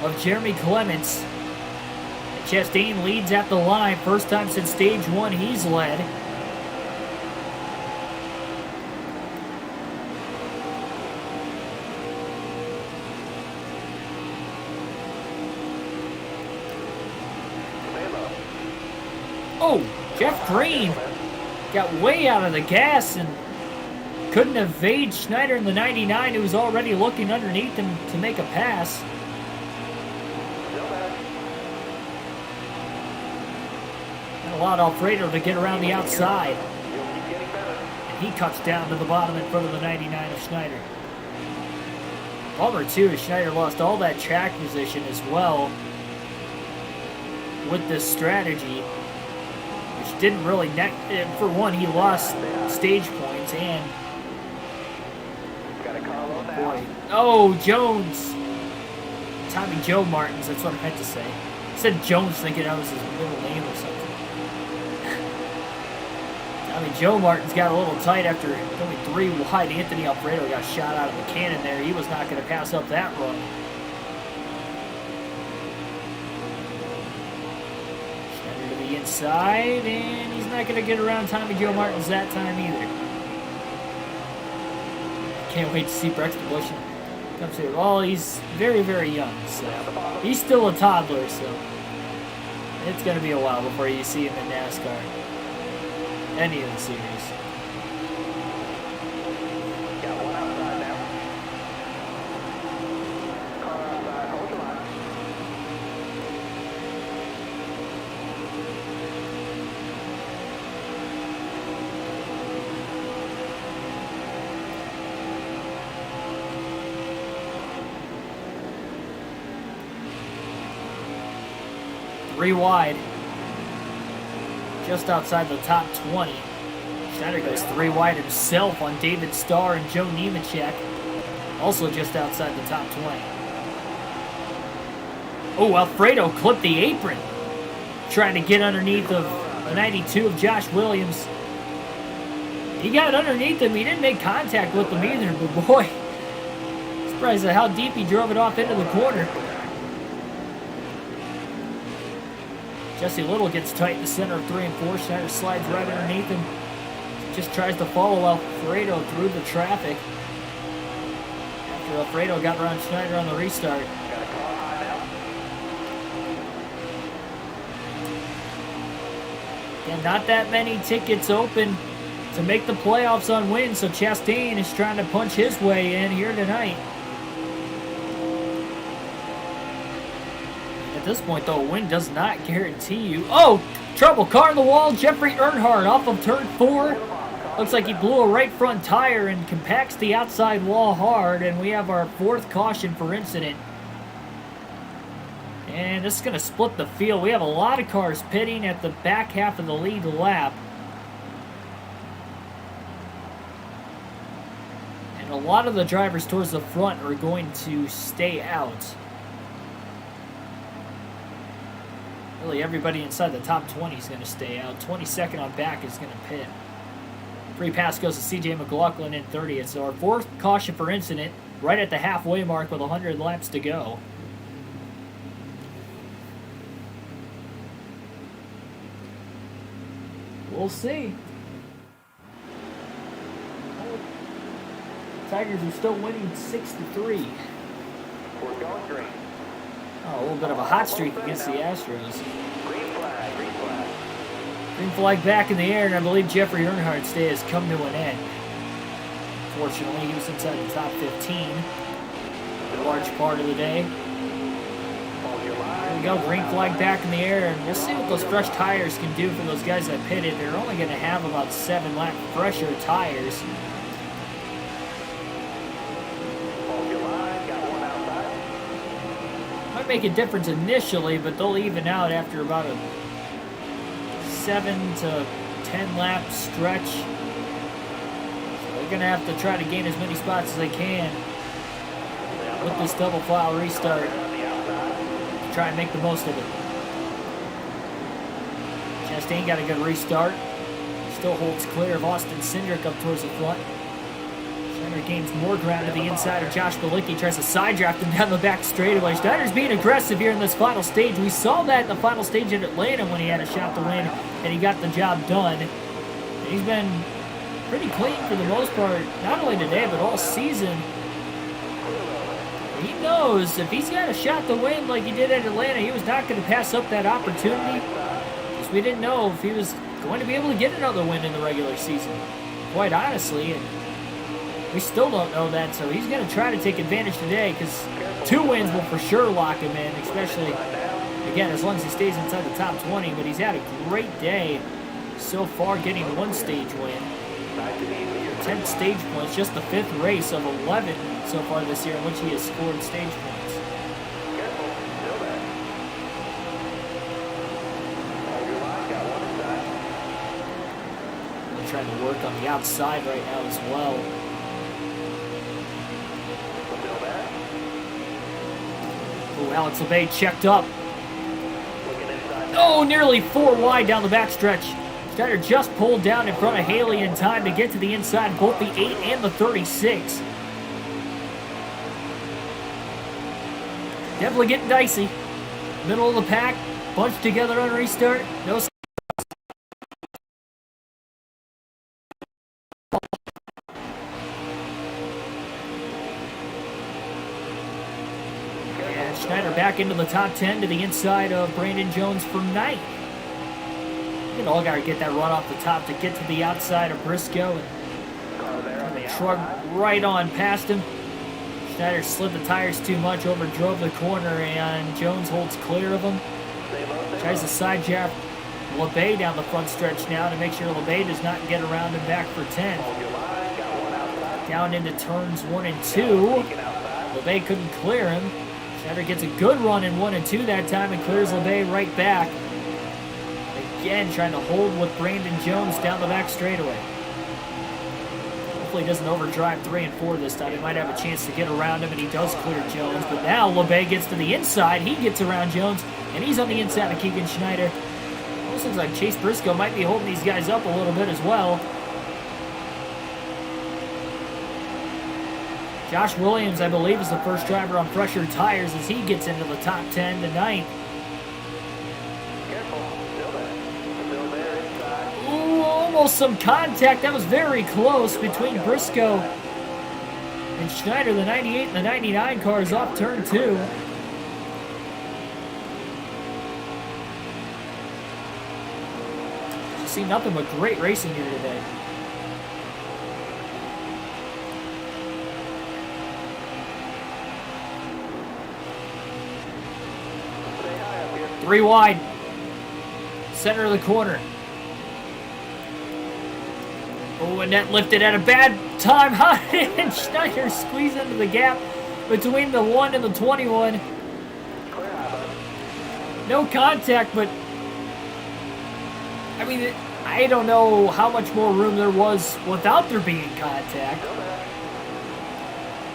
of Jeremy Clements. And Chastain leads at the line. First time since stage 1 he's led. Oh, Jeff Green got way out of the gas and couldn't evade Schneider in the 99, who was already looking underneath him to make a pass. And allowed Alfredo to get around the outside. And he cuts down to the bottom in front of the 99 of Schneider. Bummer too, Schneider lost all that track position as well with this strategy, which didn't really for one, he lost stage points, and boy. Oh, Jones. Tommy Joe Martins, that's what I meant to say. I said Jones thinking that was his middle name or something. Tommy Joe Martins got a little tight after going 3 wide. Anthony Alfredo got shot out of the cannon there. He was not going to pass up that run. Schneider to the inside, and he's not going to get around Tommy Joe Martins that time either. Can't wait to see Braxton Bush come through. Well, he's very, very young, so he's still a toddler, so it's going to be a while before you see him in NASCAR. any of the series. Got one outside now. Car outside, hold your line. Three wide. Just outside the top 20. Schneider goes 3 wide himself on David Starr and Joe Nemechek. Also just outside the top 20. Oh, Alfredo clipped the apron. Trying to get underneath of the 92 of Josh Williams. He got underneath him. He didn't make contact with him either, but boy, surprised at how deep he drove it off into the corner. Jesse Little gets tight in the center of 3 and 4. Schneider slides right underneath him. Just tries to follow Alfredo through the traffic. After Alfredo got around Schneider on the restart. Got a car high now. And not that many tickets open to make the playoffs on wins, so Chastain is trying to punch his way in here tonight. At this point, though, a win does not guarantee you. Oh, trouble. Car in the wall. Jeffrey Earnhardt off of turn 4. Looks like he blew a right front tire and compacts the outside wall hard, and we have our 4th caution for incident. And this is going to split the field. We have a lot of cars pitting at the back half of the lead lap. And a lot of the drivers towards the front are going to stay out. Really, everybody inside the top 20 is going to stay out. 22nd on back is going to pit. Free pass goes to C.J. McLaughlin in 30th. So our 4th caution for incident right at the halfway mark with 100 laps to go. We'll see. Tigers are still winning 6-3. We're going green. Oh, a little bit of a hot streak against the Astros. Green flag, green flag. Green flag back in the air, and I believe Jeffrey Earnhardt's day has come to an end. Fortunately, he was inside the top 15 for a large part of the day. Hold your There line. we go, green flag back in the air, and we'll see what those fresh tires can do for those guys that pitted. They're only going to have about 7 lap fresher tires. Hold your line. Got one outside. Might make a difference initially, but they'll even out after about a 7 to 10 lap stretch. So they're going to have to try to gain as many spots as they can with this double file restart. Try and make the most of it. Chastain got a good restart. Still holds clear of Austin Cindric up towards the front. Schneider gains more ground to the inside of Josh Bilicki. Tries to side draft him down the back straightaway. Schneider's being aggressive here in this final stage. We saw that in the final stage in Atlanta when he had a shot to win and he got the job done. And he's been pretty clean for the most part, not only today but all season. He knows if he's got a shot to win like he did at Atlanta, he was not going to pass up that opportunity. Because we didn't know if he was going to be able to get another win in the regular season. Quite honestly, and we still don't know that, so he's going to try to take advantage today because 2 wins will for sure lock him in, especially, again, as long as he stays inside the top 20. But he's had a great day so far, getting 1 stage win. 10 stage points, just the 5th race of 11 so far this year in which he has scored stage points. Careful. Still there. Hold your line. Got one inside. They're trying to work on the outside right now as well. Still there. Oh, Alex LeBay checked up. Looking inside. Oh, nearly 4 wide down the backstretch. Schneider just pulled down in front of Haley in time to get to the inside, both the 8 and the 36. Definitely getting dicey. Middle of the pack, bunched together on restart. No. And Schneider back into the top 10 to the inside of Brandon Jones for 9th. And Allgaier get that run off the top to get to the outside of Briscoe. And they shrug right on past him. Schneider slid the tires too much, overdrove the corner, and Jones holds clear of him. Tries to side jab LeBay down the front stretch now to make sure LeBay does not get around him back for 10. Down into turns 1 and 2. LeBay couldn't clear him. Schneider gets a good run in 1 and 2 that time and clears LeBay right back. Again, trying to hold with Brandon Jones down the back straightaway. Hopefully he doesn't overdrive 3 and 4 this time. He might have a chance to get around him, and he does clear Jones. But now LeBay gets to the inside. He gets around Jones, and he's on the inside of Keegan Schneider. Almost looks like Chase Briscoe might be holding these guys up a little bit as well. Josh Williams, I believe, is the first driver on fresher tires as he gets into the top 10 tonight. Ooh, almost some contact. That was very close between Briscoe and Schneider. The 98 and the 99 cars off turn 2. You see nothing but great racing here today. Three wide. Center of the corner. Oh, and that lifted at a bad time. How did Schneider squeeze into the gap between the 1 and the 21? No contact, but I mean, I don't know how much more room there was without there being contact.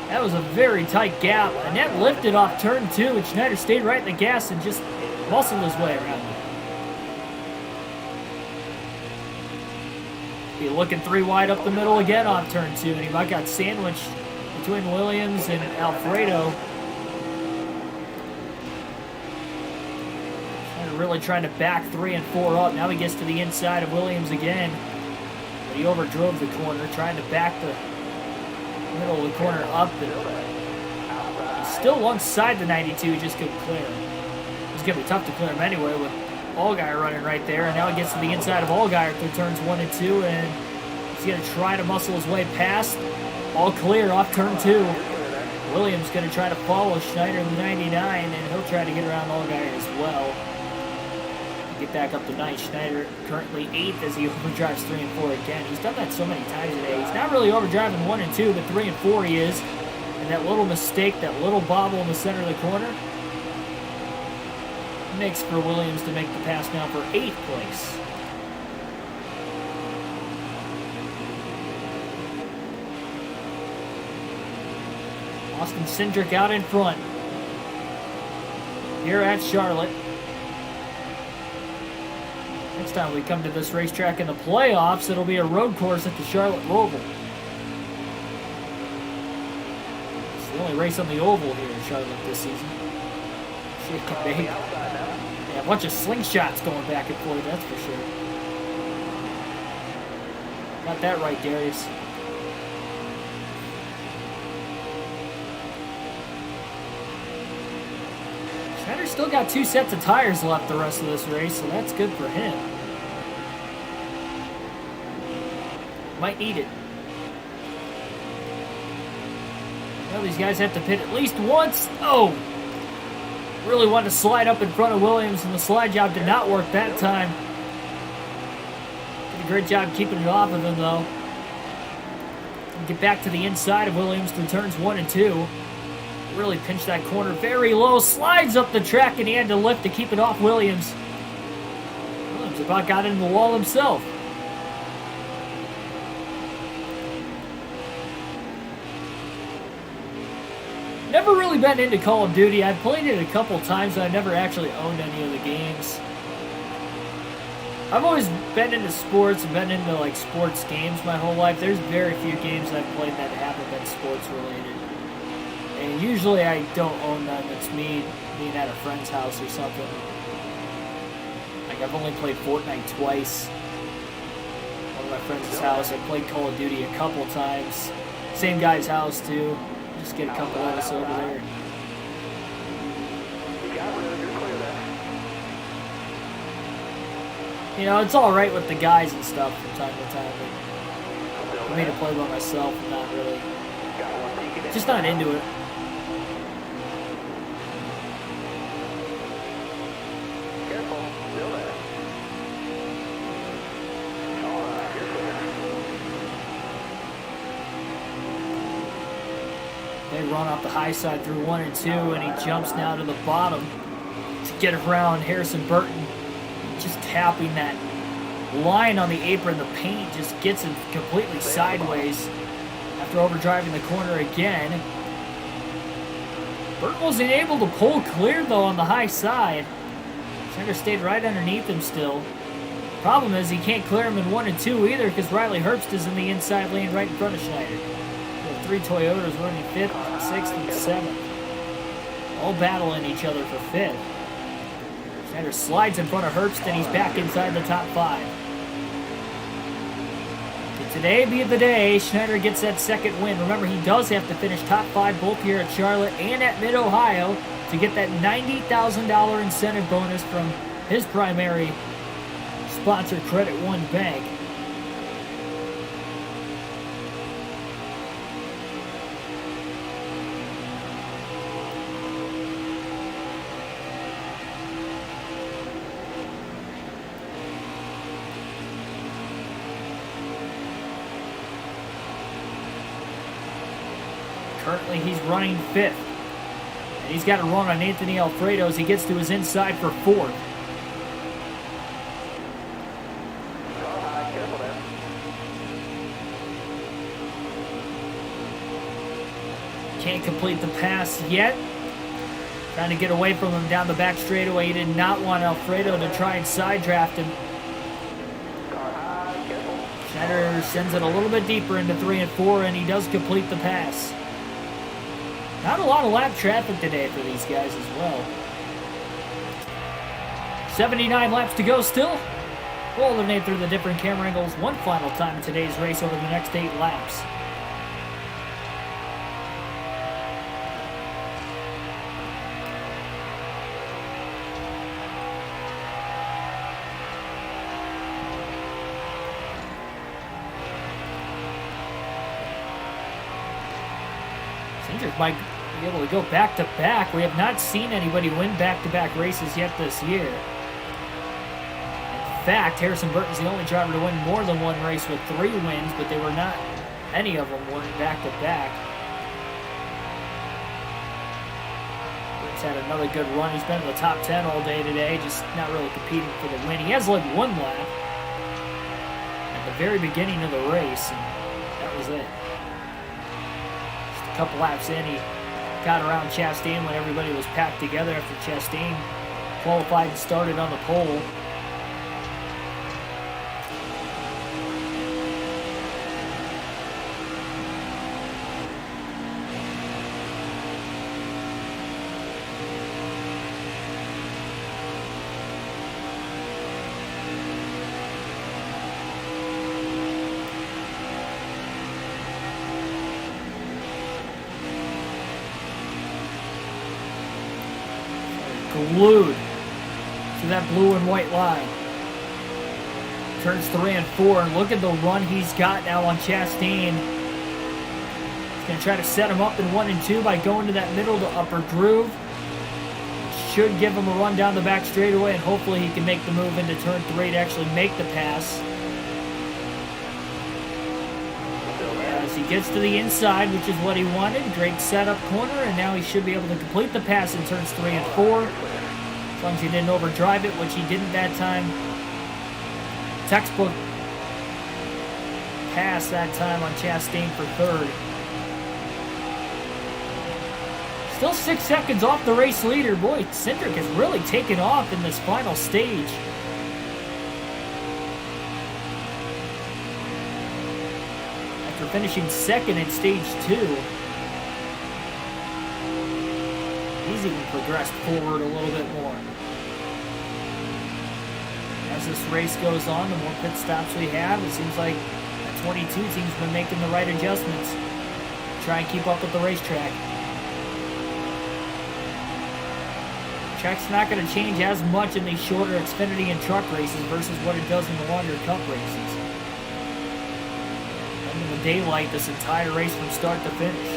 That was a very tight gap, and that lifted off turn 2, and Schneider stayed right in the gas and just muscled his way around it. Be looking 3 wide up the middle again off turn 2, and he might got sandwiched between Williams and Alfredo. Really trying to back 3 and 4 up. Now he gets to the inside of Williams again. But he overdrove the corner, trying to back the middle of the corner up. And he's still alongside the 92, he just couldn't clear him. It's going to be tough to clear him anyway with Allgaier running right there. And now he gets to the inside of Allgaier through turns 1 and 2. And he's going to try to muscle his way past. All clear off turn 2. Williams going to try to follow Schneider in the 99, and he'll try to get around Allgaier as well. Get back up to 9. Schneider currently 8th as he overdrives 3 and 4 again. He's done that so many times today. He's not really overdriving 1 and 2, but 3 and 4 he is. And that little mistake, that little bobble in the center of the corner, makes for Williams to make the pass now for 8th place. Austin Cindric out in front here at Charlotte. Next time we come to this racetrack in the playoffs, it'll be a road course at the Charlotte Oval. It's the only race on the oval here in Charlotte this season. Shit, baby. Yeah, a bunch of slingshots going back and forth, that's for sure. Got that right, Darius. Schneider's still got 2 sets of tires left the rest of this race, so that's good for him. Might need it. Well, these guys have to pit at least once. Oh! Really wanted to slide up in front of Williams, and the slide job did not work that time. Did a great job keeping it off of him, though. Get back to the inside of Williams through turns 1 and 2. Really pinched that corner very low, slides up the track, and he had to lift to keep it off Williams. Williams about got into the wall himself. Never really been into Call of Duty. I've played it a couple times, but I've never actually owned any of the games. I've always been into sports and been into like sports games my whole life. There's very few games I've played that haven't been sports related. And usually I don't own them. It's me being at a friend's house or something. Like I've only played Fortnite twice. One of my friend's house. I played Call of Duty a couple times. Same guy's house too. Just get a couple of us over there. You know, it's all right with the guys and stuff from time to time, but for me to play by myself, I'm not really, just not into it. Careful, still there. All right, you're clear. They run off the high side through 1 and 2, and he jumps now to the bottom to get around Harrison Burton. Just tapping that line on the apron, the paint just gets him completely sideways after overdriving the corner again. Burton wasn't able to pull clear though on the high side. Schneider stayed right underneath him still. Problem is he can't clear him in 1 and 2 either because Riley Herbst is in the inside lane right in front of Schneider. The 3 Toyotas running 5th, 6th, and 7th. All battling each other for 5th. Schneider slides in front of Herbst, and he's back inside the top 5. Could today be the day Schneider gets that second win? Remember, he does have to finish top 5 both here at Charlotte and at Mid-Ohio to get that $90,000 incentive bonus from his primary sponsor, Credit One Bank. Currently, he's running 5th. And he's got a run on Anthony Alfredo as he gets to his inside for 4th. Careful there. Can't complete the pass yet. Trying to get away from him down the back straightaway. He did not want Alfredo to try and side draft him. Car high, careful. Schneider sends it a little bit deeper into 3 and 4, and he does complete the pass. Not a lot of lap traffic today for these guys as well. 79 laps to go still. We'll alternate through the different camera angles one final time in today's race over the next 8 laps. Cindric might be able to go back-to-back. We have not seen anybody win back-to-back races yet this year. In fact, Harrison Burton's the only driver to win more than one race with 3 wins, but they were not, any of them weren't back-to-back. Burton's had another good run. He's been in the top 10 all day today, just not really competing for the win. He has led 1 lap at the very beginning of the race, and that was it. Couple laps in, he got around Chastain when everybody was packed together after Chastain qualified and started on the pole. Glued to that blue and white line. Turns 3 and 4, and look at the run he's got now on Chastain. He's going to try to set him up in 1 and 2 by going to that middle to upper groove. Should give him a run down the back straightaway, and hopefully he can make the move into turn 3 to actually make the pass. As he gets to the inside, which is what he wanted, great setup corner, and now he should be able to complete the pass in turns 3 and 4. As long as he didn't overdrive it, which he didn't that time. Textbook pass that time on Chastain for 3rd. Still 6 seconds off the race leader. Boy, Cindric has really taken off in this final stage. After finishing 2nd in stage 2, he's even progressed forward a little bit more. As this race goes on, the more pit stops we have, it seems like the 22 team's been making the right adjustments to try and keep up with the racetrack. Track's not going to change as much in these shorter Xfinity and truck races versus what it does in the longer Cup races. And in the daylight this entire race from start to finish.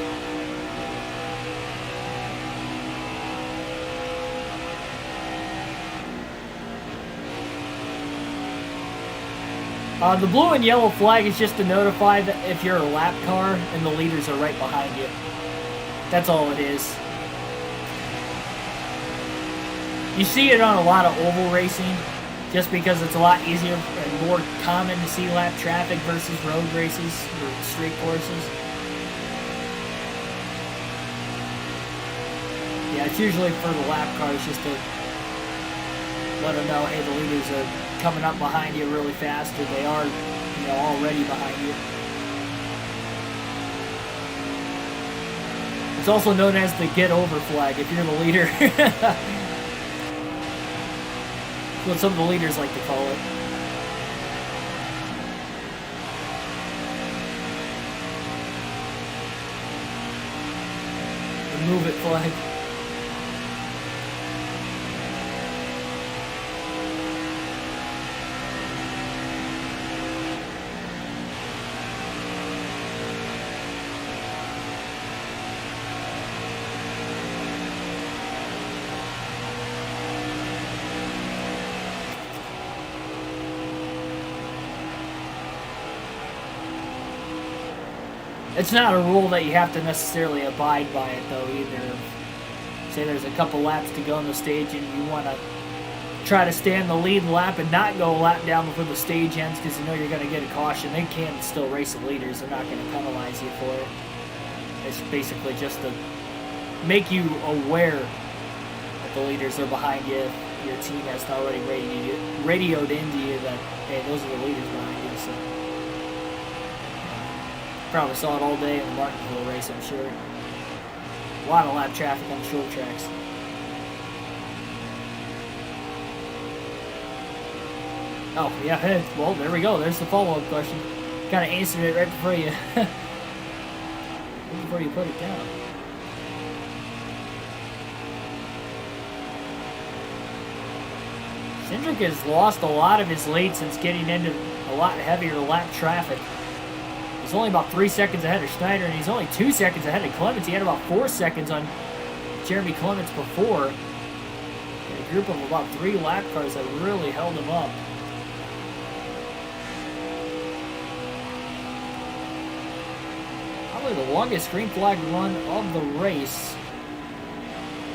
The blue and yellow flag is just to notify that if you're a lap car and the leaders are right behind you. That's all it is. You see it on a lot of oval racing just because it's a lot easier and more common to see lap traffic versus road races or street courses. Yeah, it's usually for the lap cars just to let them know, hey, the leaders are coming up behind you really fast, or they are, you know, already behind you. It's also known as the get over flag if you're the leader. That's what some of the leaders like to call it. The move it flag. It's not a rule that you have to necessarily abide by it, though, either. Say there's a couple laps to go on the stage and you want to try to stay in the lead lap and not go a lap down before the stage ends because you know you're going to get a caution. They can still race the leaders. They're not going to penalize you for it. It's basically just to make you aware that the leaders are behind you if your team has already radioed into you that, hey, those are the leaders behind you. So. Probably saw it all day in the Martinsville race, I'm sure. A lot of lap traffic on the short tracks. Oh, yeah, hey, well, there we go. There's the follow-up question. Kind of answered it right before you... before you put it down. Cindric has lost a lot of his lead since getting into a lot heavier lap traffic. He's only about 3 seconds ahead of Schneider, and he's only 2 seconds ahead of Clements. He had about 4 seconds on Jeremy Clements before. And a group of about 3 lap cars that really held him up. Probably the longest green flag run of the race.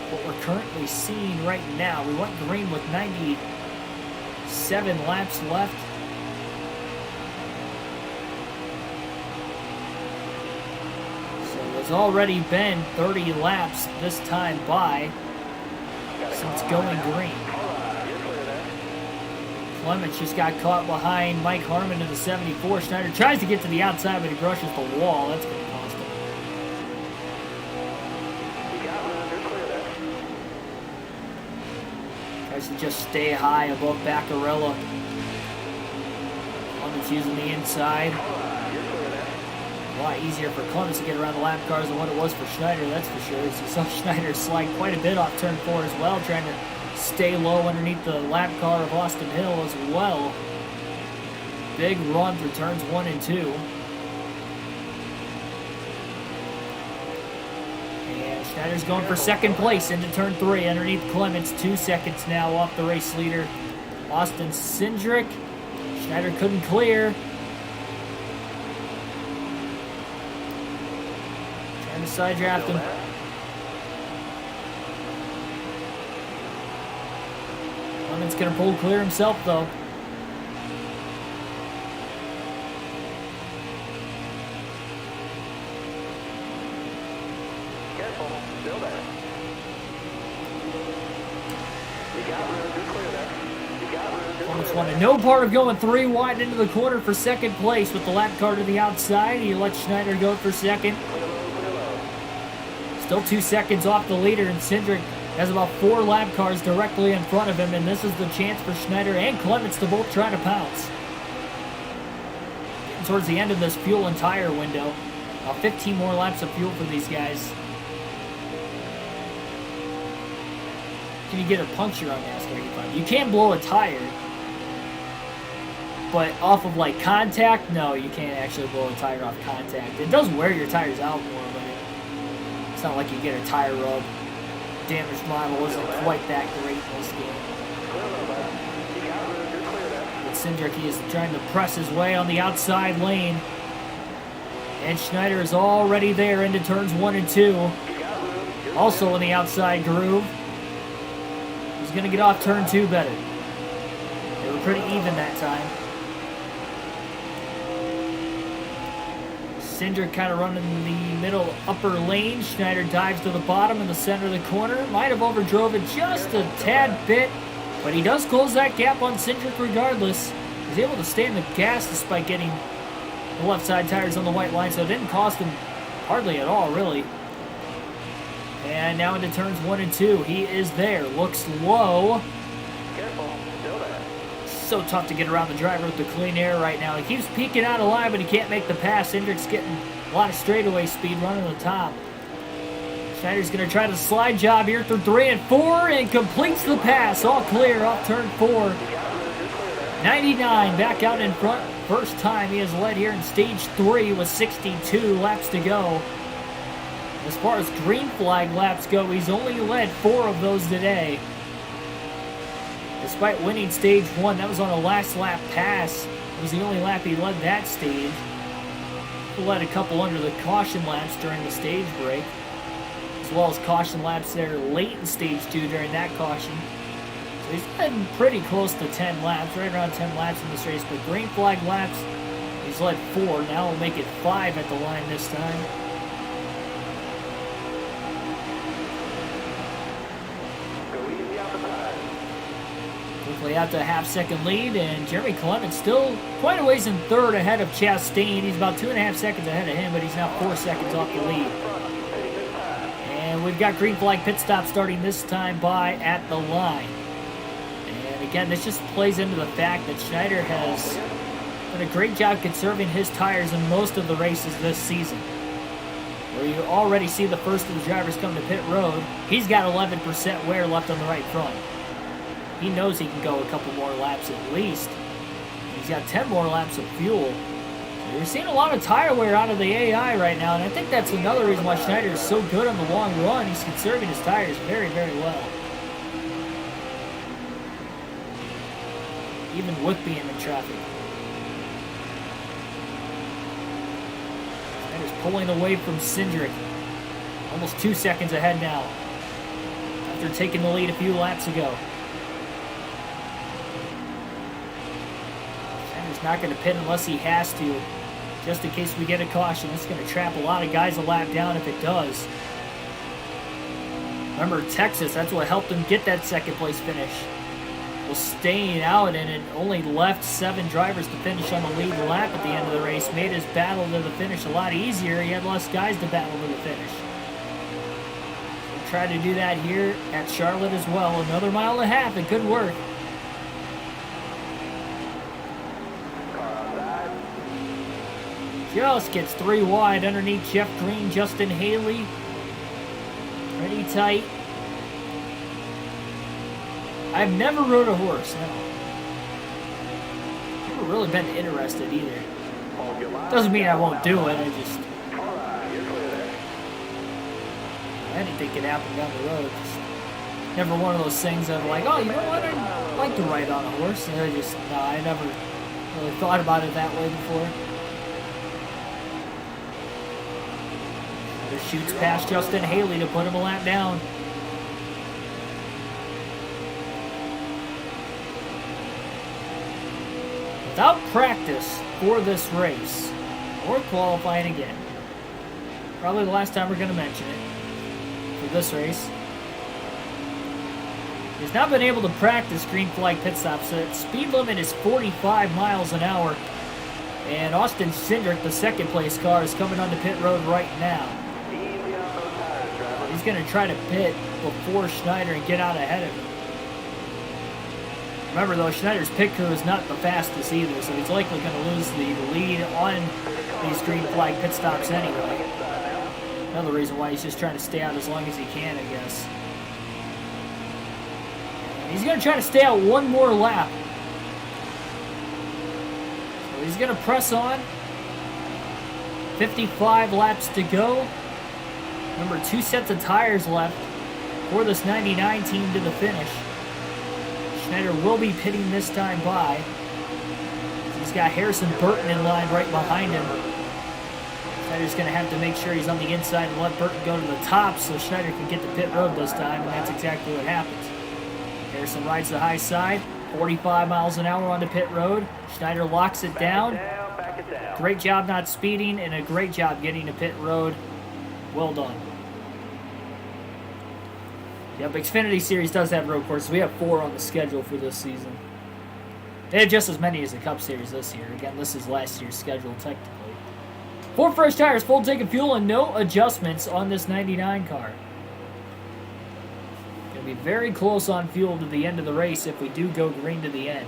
What we're currently seeing right now. We went green with 97 laps left. It's already been 30 laps this time by since going green. Clements just got caught behind Mike Harmon in the 74. Schneider tries to get to the outside, but he brushes the wall. That's going to cost him. Tries to just stay high above Baccarella. Clements using the inside. A lot easier for Clements to get around the lap cars than what it was for Schneider, that's for sure. So you saw Schneider slide quite a bit off turn 4 as well, trying to stay low underneath the lap car of Austin Hill as well. Big run through turns 1 and 2. And Schneider's going for second place into turn 3 underneath Clements. 2 seconds now off the race leader, Austin Cindric. Schneider couldn't clear. Side draft him. Clements gonna pull clear himself though. Careful, still there. You got room to clear there. You got room to Clements clear wanted no part of going 3 wide into the corner for second place with the lap car to the outside. He let Schneider go for second. Still 2 seconds off the leader, and Cindric has about 4 lap cars directly in front of him, and this is the chance for Schneider and Clements to both try to pounce. Getting towards the end of this fuel and tire window. About 15 more laps of fuel for these guys. can you get a puncture on NASCAR Heat 5? You can blow a tire, but off of like contact, no, you can't actually blow a tire off contact. It does wear your tires out more, but it's not like you get a tire rub. Damaged model isn't quite that great in this game. But Cindric is trying to press his way on the outside lane. And Schneider is already there into turns 1 and 2. Also in the outside groove. He's going to get off turn 2 better. They were pretty even that time. Cindric kind of running the middle upper lane. Schneider dives to the bottom in the center of the corner. Might have overdrove it just a tad bit, but he does close that gap on Cindric regardless. He's able to stay in the gas despite getting the left side tires on the white line, so it didn't cost him hardly at all, really. And now into turns 1 and 2. He is there. Looks low. Careful, still there. So tough to get around the driver with the clean air right now. He keeps peeking out of line, but he can't make the pass. Cindric's getting a lot of straightaway speed running the top. Schneider's going to try the slide job here through 3 and 4 and completes the pass. All clear off turn 4. 99 back out in front. First time he has led here in stage 3 with 62 laps to go. As far as green flag laps go, he's only led 4 of those today. Despite winning stage 1, that was on a last lap pass. It was the only lap he led that stage. He led a couple under the caution laps during the stage break, as well as caution laps there late in stage 2 during that caution. So he's led pretty close to 10 laps, right around 10 laps in this race. But green flag laps, he's led 4. Now he'll make it 5 at the line this time. Quickly out to a half-second lead, and Jeremy Clement still quite a ways in third ahead of Chastain. He's about 2.5 seconds ahead of him, but he's now 4 seconds off the lead. And we've got green flag pit stop starting this time by at the line. And again, this just plays into the fact that Schneider has done a great job conserving his tires in most of the races this season. Where you already see the first of the drivers come to pit road, he's got 11% wear left on the right front. He knows he can go a couple more laps at least. He's got 10 more laps of fuel. So you're seeing a lot of tire wear out of the AI right now, and I think that's another reason why Schneider is so good on the long run. He's conserving his tires very, very well. Even with being in traffic. Schneider's pulling away from Cindric. Almost 2 seconds ahead now, after taking the lead a few laps ago. Not going to pit unless he has to, just in case we get a caution. It's going to trap a lot of guys a lap down if it does. Remember, Texas, that's what helped him get that second place finish. Was staying out, and it only left 7 drivers to finish on the lead lap at the end of the race. Made his battle to the finish a lot easier. He had less guys to battle to the finish. We'll try to do that here at Charlotte as well. Another 1.5 miles. It could work. Just gets 3 wide underneath Jeff Green, Justin Haley. Pretty tight. I've never rode a horse, no. Never really been interested either. Doesn't mean I won't do it, anything can happen down the road. Just never one of those things that I'm like, oh, you know what, I'd like to ride on a horse. And I never really thought about it that way before. Shoots past Justin Haley to put him a lap down. Without practice for this race, or qualifying again, probably the last time we're going to mention it for this race, he's not been able to practice green flag pit stops. The speed limit is 45 miles an hour, and Austin Cindric, the second place car, is coming onto pit road right now. He's going to try to pit before Schneider and get out ahead of him. Remember, though, Schneider's pit crew is not the fastest either, so he's likely going to lose the lead on these green flag pit stops anyway. Another reason why he's just trying to stay out as long as he can, I guess. He's going to try to stay out one more lap. So he's going to press on. 55 laps to go. Remember, 2 sets of tires left for this 99 team to the finish. Schneider will be pitting this time by. He's got Harrison Burton in line right behind him. Schneider's going to have to make sure he's on the inside and let Burton go to the top so Schneider can get to pit road this time, and that's exactly what happens. Harrison rides the high side, 45 miles an hour onto pit road. Schneider locks it down. Great job not speeding, and a great job getting to pit road. Well done. Yep, Xfinity Series does have road courses. We have 4 on the schedule for this season. They had just as many as the Cup Series this year. Again, this is last year's schedule, technically. 4 fresh tires, full tank of fuel, and no adjustments on this 99 car. Going to be very close on fuel to the end of the race if we do go green to the end.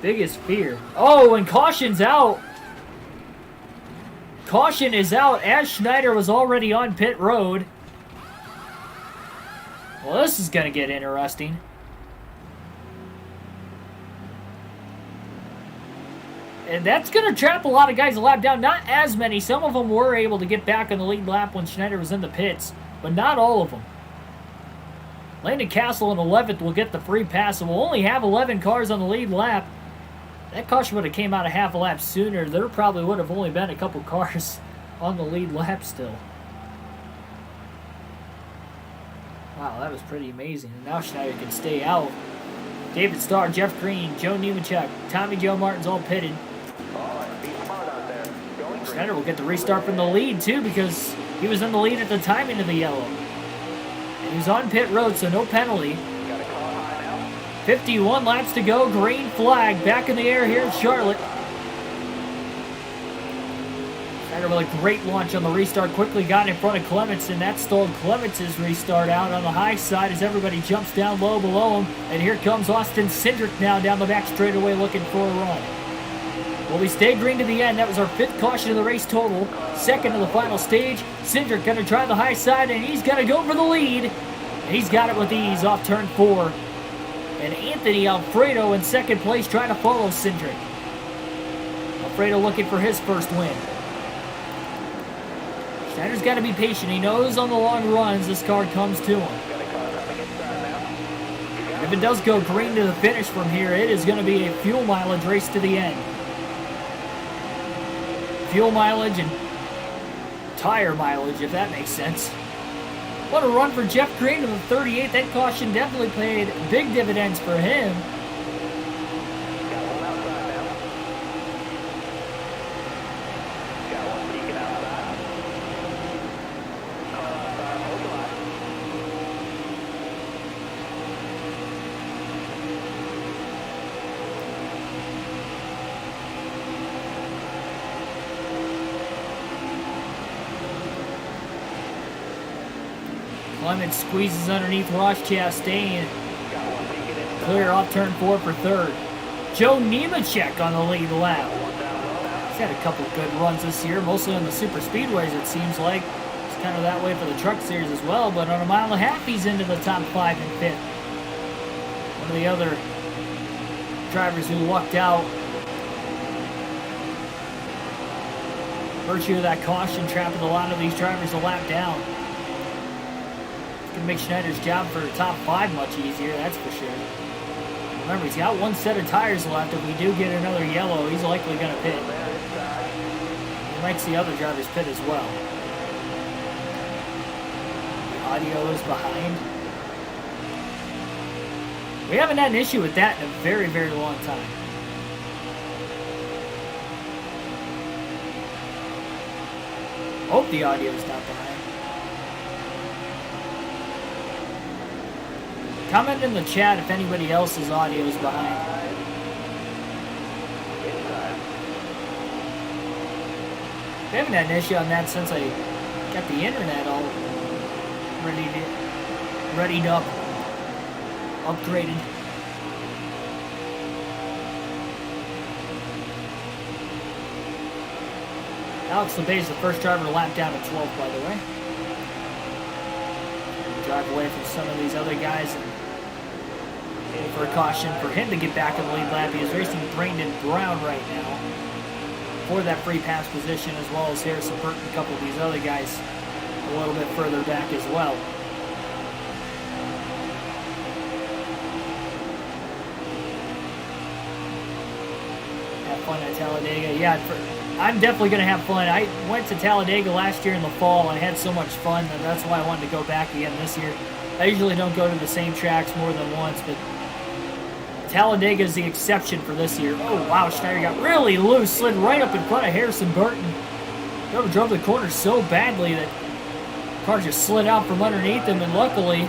Biggest fear. Oh, and caution's out. Caution is out as Schneider was already on pit road. Well, this is going to get interesting. And that's going to trap a lot of guys a lap down. Not as many. Some of them were able to get back on the lead lap when Schneider was in the pits, but not all of them. Landon Castle in 11th will get the free pass, and we'll only have 11 cars on the lead lap. That caution would have came out a half a lap sooner. There probably would have only been a couple cars on the lead lap still. Wow, that was pretty amazing. And now Schneider can stay out. David Starr, Jeff Green, Joe Nemechek, Tommy Joe Martin's all pitted. Schneider will get the restart from the lead too because he was in the lead at the timing of the yellow. And he was on pit road, so no penalty. 51 laps to go, green flag back in the air here in Charlotte. Schneider with a great launch on the restart, quickly got in front of Clements, and that stalled Clements' restart out on the high side as everybody jumps down low below him. And here comes Austin Cindric now down the back straightaway looking for a run. Well, we stayed green to the end. That was our 5th caution of the race total. 2nd of the final stage. Cindric going to try the high side, and he's going to go for the lead. And he's got it with ease off turn 4. And Anthony Alfredo in 2nd place trying to follow Cindric. Alfredo looking for his first win. Schneider's got to be patient. He knows on the long runs this car comes to him. If it does go green to the finish from here, it is going to be a fuel mileage race to the end. Fuel mileage and tire mileage, if that makes sense. What a run for Jeff Green to the 38th. That caution definitely paid big dividends for him. Clements squeezes underneath Ross Chastain. Clear off turn 4 for 3rd. Joe Nemechek on the lead lap. He's had a couple good runs this year, mostly on the super speedways it seems like. It's kind of that way for the truck series as well, but on a mile and a half he's into the top 5 and 5th. One of the other drivers who lucked out. Virtue of that caution trapping a lot of these drivers a lap down. Going to make Schneider's job for top 5 much easier, that's for sure. Remember, he's got 1 set of tires left. If we do get another yellow, he's likely going to pit. He might see other drivers pit as well. The audio is behind. We haven't had an issue with that in a very, very long time. Hope the audio is not behind. Comment in the chat if anybody else's audio is behind. We haven't had an issue on that since I got the internet all readied up, upgraded. Alex LeBay is the first driver to lap down at 12th, by the way. drive away from some of these other guys and for a caution for him to get back in the lead lap. He is racing Brandon Brown right now for that free pass position, as well as Harrison Burton, a couple of these other guys a little bit further back as well. Have fun at Talladega. Yeah, I'm definitely going to have fun. I went to Talladega last year in the fall and had so much fun that that's why I wanted to go back again this year. I usually don't go to the same tracks more than once, but Talladega is the exception for this year. Oh, wow, Schneider got really loose, slid right up in front of Harrison Burton. Drove the corner so badly that the car just slid out from underneath him, and luckily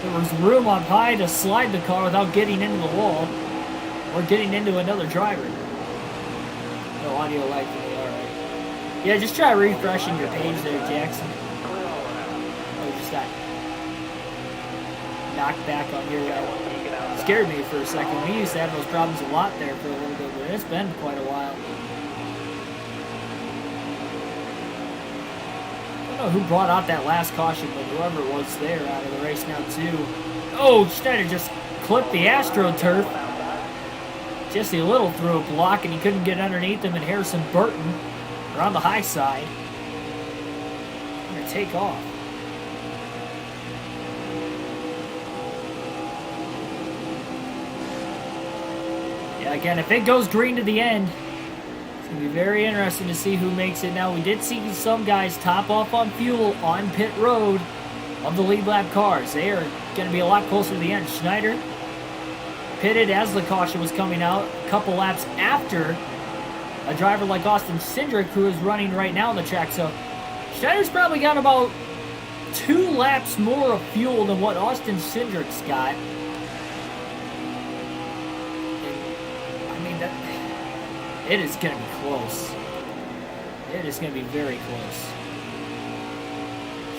there was room up high to slide the car without getting into the wall or getting into another driver. No audio lag for me, alright. Yeah, just try refreshing your page there, Jackson. Oh, just got knocked back on your scared me for a second. We used to have those problems a lot there for a little bit, but it's been quite a while. I don't know who brought out that last caution, but whoever it was there out of the race now too. Oh, Schneider just clipped the AstroTurf. Jesse Little threw a block and he couldn't get underneath him, and Harrison Burton around the high side. Gonna take off. Yeah, again, if it goes green to the end, it's going to be very interesting to see who makes it. Now, we did see some guys top off on fuel on pit road of the lead lap cars. They are going to be a lot closer to the end. Schneider pitted as the caution was coming out a couple laps after a driver like Austin Cindric, who is running right now on the track. So Schneider's probably got about 2 laps more of fuel than what Austin Cindric's got. It is going to be close. It is going to be very close.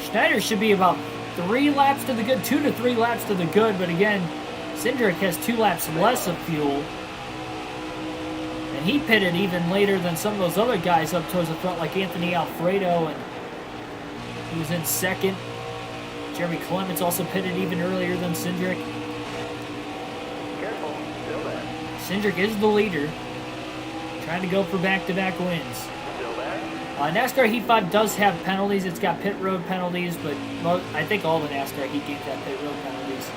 Schneider should be about 3 laps to the good, 2 to 3 laps to the good, but again, Cindric has 2 laps less of fuel. And he pitted even later than some of those other guys up towards the front, like Anthony Alfredo, and he was in second. Jeremy Clements also pitted even earlier than Cindric. Careful, still there. Cindric is the leader, trying to go for back-to-back wins. Still there. NASCAR Heat 5 does have penalties. It's got pit road penalties, but I think all the NASCAR Heat games have pit road penalties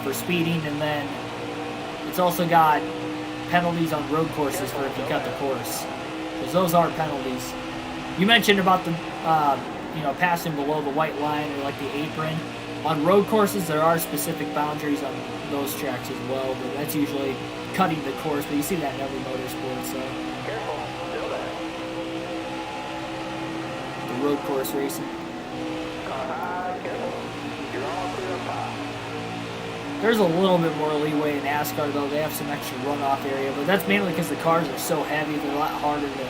for speeding, and then it's also got penalties on road courses for if you cut the course, because those are penalties. You mentioned about the passing below the white line or like the apron. On road courses, there are specific boundaries on those tracks as well, but that's usually cutting the course, but you see that in every motorsport, so. Careful, still there. The road course racing. Car high, careful. You're all clear up top. There's a little bit more leeway in NASCAR, though. They have some extra runoff area, but that's mainly because the cars are so heavy. They're a lot harder to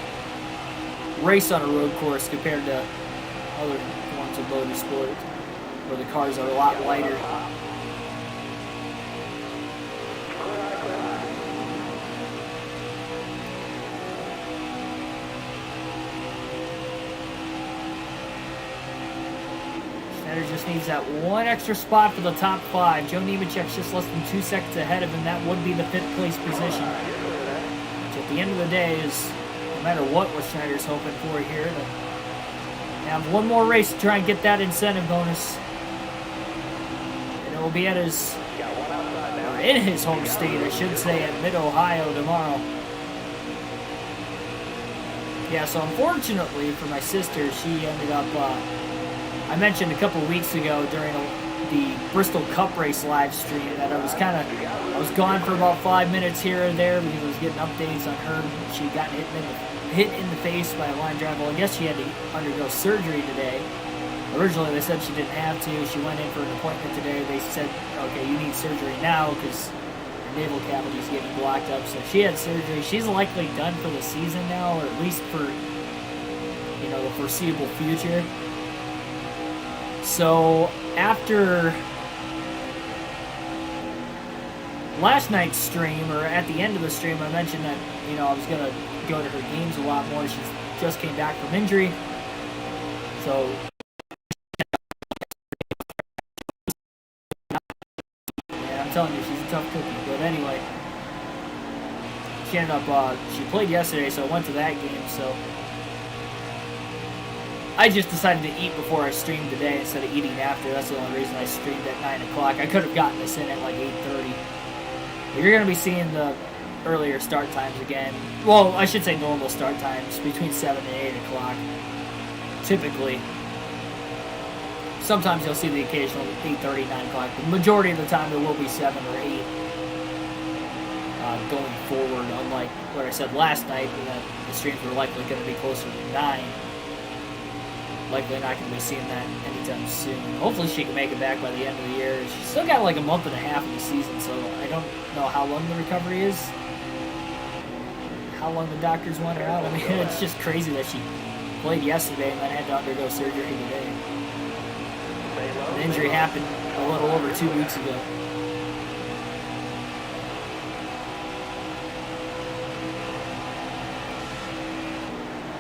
race on a road course compared to other forms of motorsport, where the cars are a lot lighter. Schneider just needs that one extra spot for the top 5. Joe Nemechek's just less than 2 seconds ahead of him. That would be the 5th place position. Which at the end of the day is, no matter what Schneider's hoping for here, to have one more race to try and get that incentive bonus. And it will be at his, or in his home state, I should say, at Mid-Ohio tomorrow. Yeah, so unfortunately for my sister, she ended up, I mentioned a couple weeks ago during the Bristol Cup race live stream that I was gone for about 5 minutes here and there because I was getting updates on her. She had gotten hit in the face by a line driver. Well, I guess she had to undergo surgery today. Originally, they said she didn't have to. She went in for an appointment today. They said, okay, you need surgery now because your navel cavity is getting blocked up. So she had surgery. She's likely done for the season now, or at least for the foreseeable future. So after last night's stream, or at the end of the stream, I mentioned that I was gonna go to her games a lot more. She just came back from injury, so telling you, she's a tough cookie. But anyway, she ended up, she played yesterday, so I went to that game. So I just decided to eat before I streamed today instead of eating after. That's the only reason I streamed at 9 o'clock. I could have gotten this in at like 8:30. But you're going to be seeing the earlier start times again. Well, I should say normal start times, between 7 and 8 o'clock. Typically. Sometimes you'll see the occasional 8:30, 9 o'clock. The majority of the time it will be 7 or 8 going forward, unlike what I said last night, that the streams were likely going to be closer to 9. Likely not going to be seeing that anytime soon. Hopefully she can make it back by the end of the year. She's still got like a month and a half of the season, so I don't know how long the recovery is. How long the doctors want her out. I mean, it's just crazy that she played yesterday and then had to undergo surgery today. The injury happened a little over 2 weeks ago.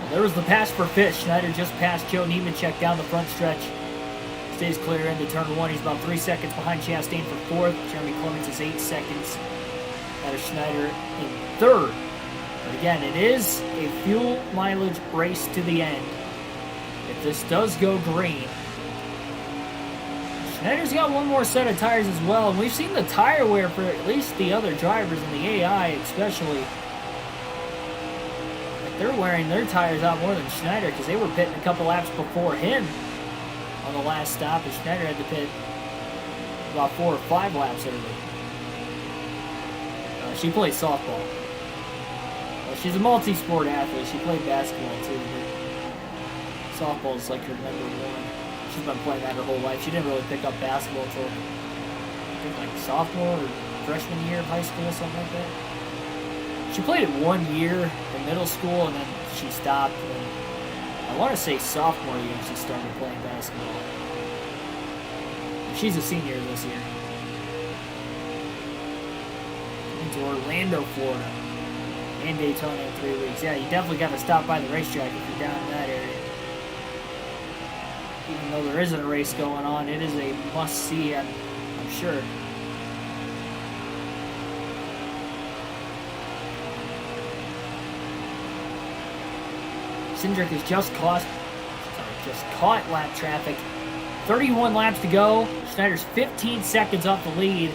There was the pass for Fish. Schneider just passed Joe Nemechek down the front stretch. Stays clear into turn 1. He's about 3 seconds behind Chastain for 4th. Jeremy Clements is 8 seconds out of Schneider in 3rd. But again, it is a fuel mileage race to the end. If this does go green, Schneider's got one more set of tires as well. And we've seen the tire wear for at least the other drivers in the AI especially. They're wearing their tires out more than Schneider because they were pitting a couple laps before him on the last stop, and Schneider had to pit about 4 or 5 laps early. She plays softball. Well, she's a multi-sport athlete. She played basketball too, but softball is like her number 1. She's been playing that her whole life. She didn't really pick up basketball until I think like sophomore or freshman year of high school or something like that. She played it 1 year in middle school, and then she stopped. And I want to say sophomore year she started playing basketball. She's a senior this year. Into Orlando, Florida. And Daytona in 3 weeks. Yeah, you definitely got to stop by the racetrack if you're down in that area. Even though there isn't a race going on, it is a must-see, I'm sure. Cindric has just caught lap traffic. 31 laps to go. Schneider's 15 seconds off the lead.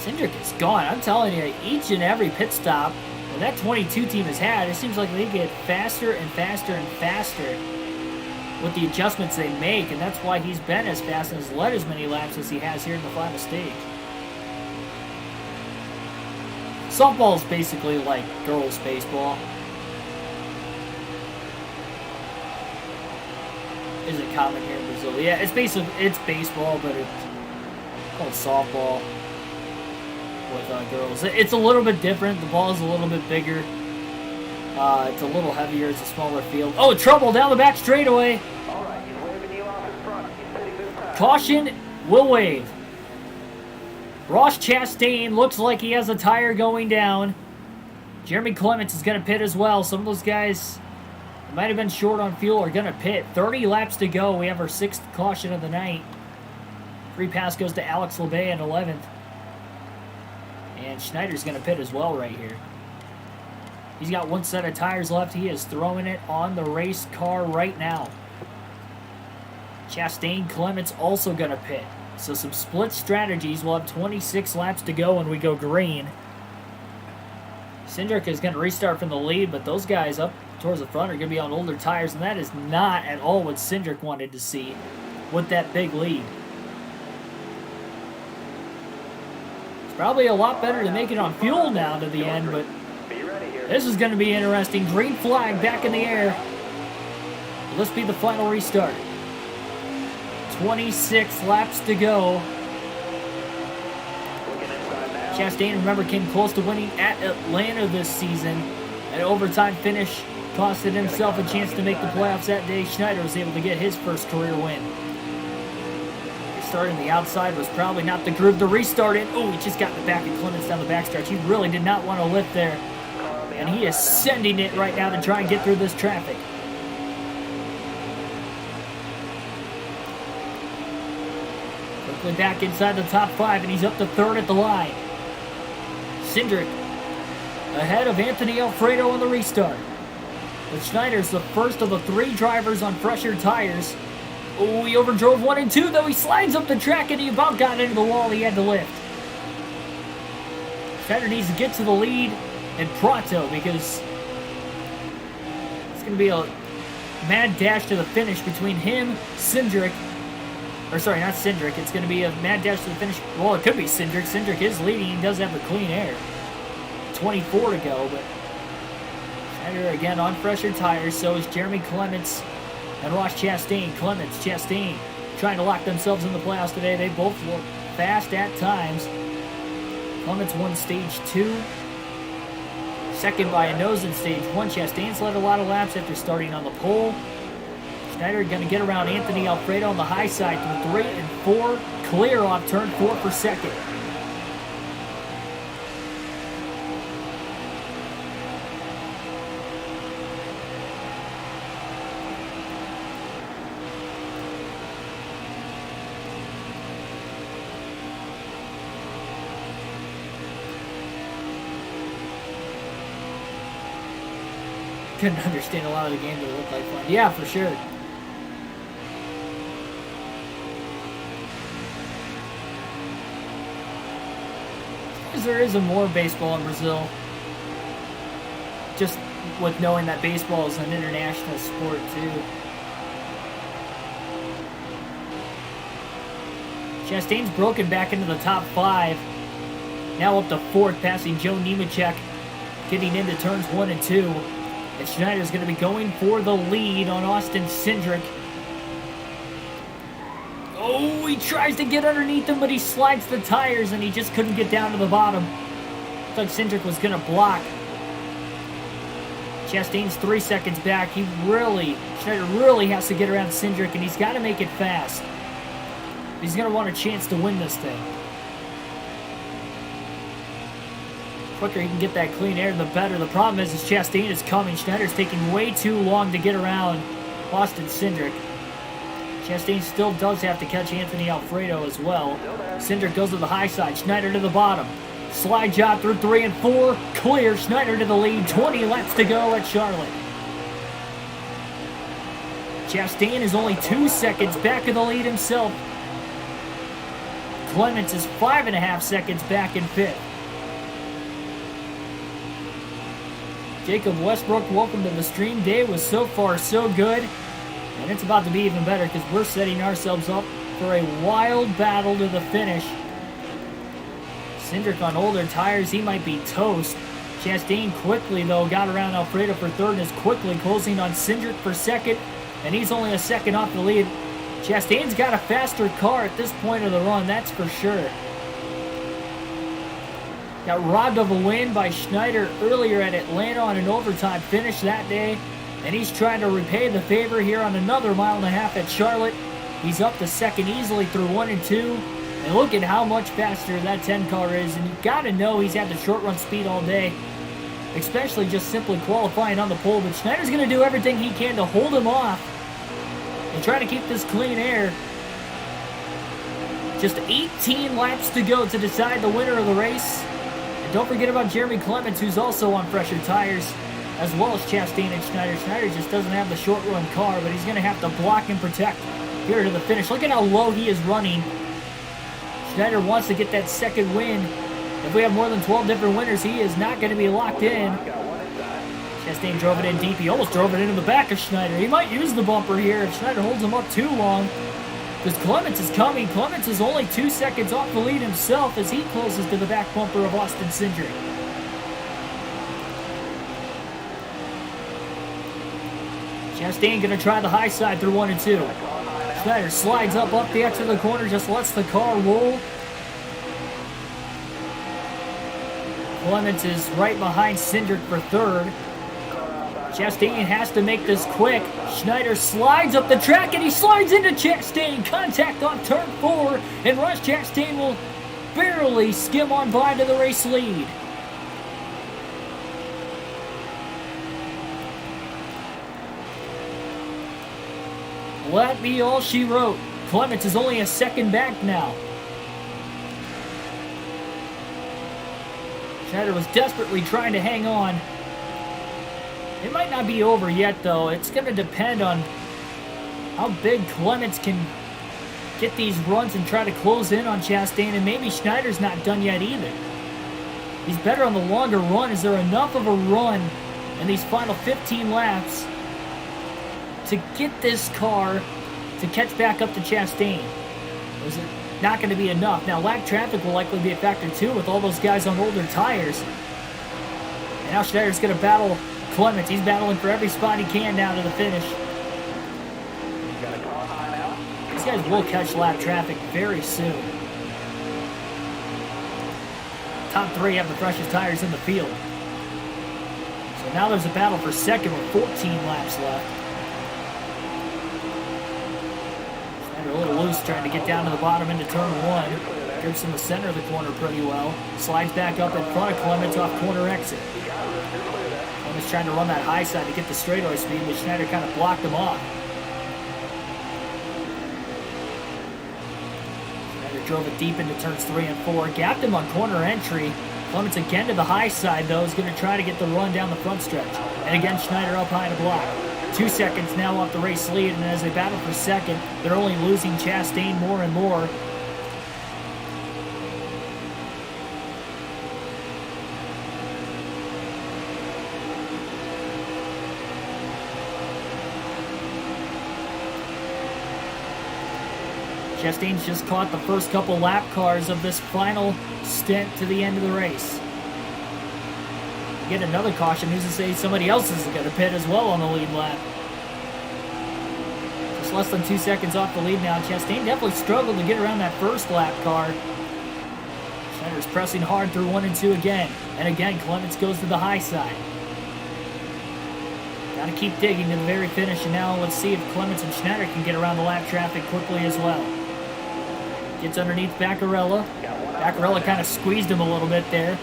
Cindric is gone. I'm telling you, each and every pit stop that that 22 team has had, it seems like they get faster and faster and faster with the adjustments they make, and that's why he's been as fast and has led as many laps as he has here in the final stage. Softball is basically like girls' baseball. Is it common here in Brazil? Yeah, it's baseball, but it's called softball with girls. It's a little bit different. The ball is a little bit bigger. It's a little heavier. It's a smaller field. Oh, trouble down the back straightaway. All right, he's waving you off in front. He's pitting this time. Caution will wave. Ross Chastain looks like he has a tire going down. Jeremy Clements is going to pit as well. Some of those guys might have been short on fuel are going to pit. 30 laps to go. We have our 6th caution of the night. Free pass goes to Alex LeBay in 11th. And Schneider's going to pit as well right here. He's got 1 set of tires left. He is throwing it on the race car right now. Chastain Clements also going to pit. So some split strategies. We'll have 26 laps to go when we go green. Cindric is going to restart from the lead, but those guys up towards the front are going to be on older tires, and that is not at all what Cindric wanted to see with that big lead. It's probably a lot better to make it on fuel now to the end, but this is going to be interesting. Green flag back in the air. Will this be the final restart? 26 laps to go. Chastain, remember, came close to winning at Atlanta this season. An overtime finish costed himself a chance to make the playoffs that day. Schneider was able to get his first career win. Starting the outside was probably not the groove to restart in. Oh, he just got in the back of Clements down the backstretch. He really did not want to lift there. And he is sending it right now to try and get through this traffic. quickly back inside the top 5, and he's up to 3rd at the line. Cindric ahead of Anthony Alfredo on the restart. But Schneider's the first of the 3 drivers on fresher tires. Oh, he overdrove 1 and 2, though. He slides up the track, and he about got into the wall. He had to lift. Schneider needs to get to the lead and pronto, because it's going to be a mad dash to the finish between him, Cindric, or sorry, not Cindric. It's going to be a mad dash to the finish. Well, it could be Cindric. Cindric is leading. He does have the clean air. 24 to go, but Schneider again on fresher tires. So is Jeremy Clements and Ross Chastain. Clements, Chastain trying to lock themselves in the playoffs today. They both look fast at times. Clements won stage 2. Second by a nose in stage 1. Chastain's led a lot of laps after starting on the pole. Schneider going to get around Anthony Alfredo on the high side through 3 and 4. Clear off turn 4 for second. Couldn't understand a lot of the game, but it looked like fun. Yeah, for sure. Because there is more baseball in Brazil. Just with knowing that baseball is an international sport, too. Chastain's broken back into the top 5. Now up to 4th, passing Joe Nemechek, getting into turns 1 and 2. And Schneider's going to be going for the lead on Austin Cindric. Oh, he tries to get underneath him, but he slides the tires, and he just couldn't get down to the bottom. Looks like Cindric was going to block. Chastain's 3 seconds back. Schneider really has to get around Cindric, and he's got to make it fast. He's going to want a chance to win this thing. Quicker he can get that clean air, the better. The problem is Chastain is coming. Schneider's taking way too long to get around Austin Cindric. Chastain still does have to catch Anthony Alfredo as well. Cindric goes to the high side. Schneider to the bottom. Slide job through 3 and 4. Clear. Schneider to the lead. 20 laps to go at Charlotte. Chastain is only 2 seconds back in the lead himself. Clements is 5.5 seconds back in 5th. Jacob Westbrook, welcome to the stream. Day was so far so good, and it's about to be even better because we're setting ourselves up for a wild battle to the finish. Cindric on older tires, he might be toast. Chastain quickly, though, got around Alfredo for 3rd and is quickly closing on Cindric for 2nd, and he's only a second off the lead. Chastain's got a faster car at this point of the run, that's for sure. Got robbed of a win by Schneider earlier at Atlanta on an overtime finish that day. And he's trying to repay the favor here on another 1.5 miles at Charlotte. He's up to 2nd easily through 1 and 2. And look at how much faster that 10 car is. And you got to know he's had the short run speed all day. Especially just simply qualifying on the pole. But Schneider's going to do everything he can to hold him off. And try to keep this clean air. Just 18 laps to go to decide the winner of the race. And don't forget about Jeremy Clements, who's also on fresher tires, as well as Chastain and Schneider. Schneider just doesn't have the short run car, but he's going to have to block and protect here to the finish. Look at how low he is running. Schneider wants to get that 2nd win. If we have more than 12 different winners, he is not going to be locked in. Chastain drove it in deep. He almost drove it into the back of Schneider. He might use the bumper here if Schneider holds him up too long. Because Clements is coming. Clements is only 2 seconds off the lead himself as he closes to the back bumper of Austin Cindric. Chastain going to try the high side through 1 and 2. Schneider slides up the exit of the corner, just lets the car roll. Clements is right behind Cindric for 3rd. Chastain has to make this quick. Schneider slides up the track, and he slides into Chastain. Contact on turn 4, and Ross Chastain will barely skim on by to the race lead. Will that be all she wrote? Clements is only a second back now. Schneider was desperately trying to hang on. It might not be over yet, though. It's going to depend on how big Clements can get these runs and try to close in on Chastain, and maybe Schneider's not done yet either. He's better on the longer run. Is there enough of a run in these final 15 laps to get this car to catch back up to Chastain? Or is it not going to be enough? Now, lap traffic will likely be a factor too with all those guys on older tires. And now Schneider's going to battle Clements. He's battling for every spot he can down to the finish. These guys will catch lap traffic very soon. Top three have the freshest tires in the field. So now there's a battle for second with 14 laps left. Schneider a little loose trying to get down to the bottom into turn one. Grips in the center of the corner pretty well. Slides back up in front of Clements off corner exit. Clements trying to run that high side to get the straightaway speed, but Schneider kind of blocked him off. Drove it deep into turns 3 and 4. Gapped him on corner entry. Clements again to the high side, though, is going to try to get the run down the front stretch. And again, Schneider up high to block. 2 seconds now off the race lead, and as they battle for second, they're only losing Chastain more and more. Chastain's just caught the first couple lap cars of this final stint to the end of the race. Get another caution. Who's to say somebody else is going to pit as well on the lead lap? Just less than 2 seconds off the lead now. Chastain definitely struggled to get around that first lap car. Schneider's pressing hard through 1 and 2 again. And again, Clements goes to the high side. Got to keep digging to the very finish. And now let's see if Clements and Schneider can get around the lap traffic quickly as well. Gets underneath Baccarella. Baccarella kind of squeezed him a little bit there.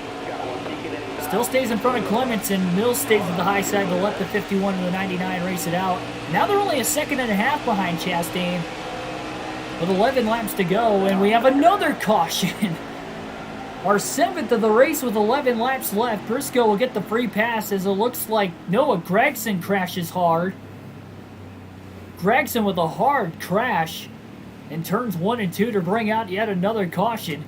Still stays in front of Clements, and Mills stays at the high side to let the 51 and the 99 race it out. Now they're only a second and a half behind Chastain with 11 laps to go, and we have another caution. Our 7th of the race with 11 laps left. Briscoe will get the free pass as it looks like Noah Gragson crashes hard. Gragson with a hard crash in turns 1 and 2 to bring out yet another caution.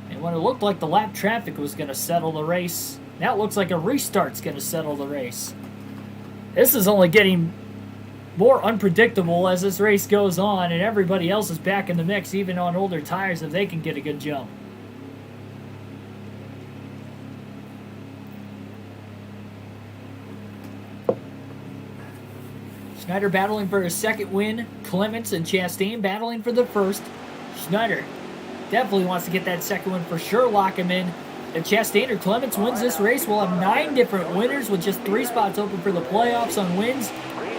And when it looked like the lap traffic was going to settle the race, now it looks like a restart's going to settle the race. This is only getting more unpredictable as this race goes on, and everybody else is back in the mix, even on older tires, if they can get a good jump. Schneider battling for his second win. Clements and Chastain battling for the first. Schneider definitely wants to get that second win for sure, lock him in. If Chastain or Clements wins this race, we'll have 9 different winners with just 3 spots open for the playoffs on wins.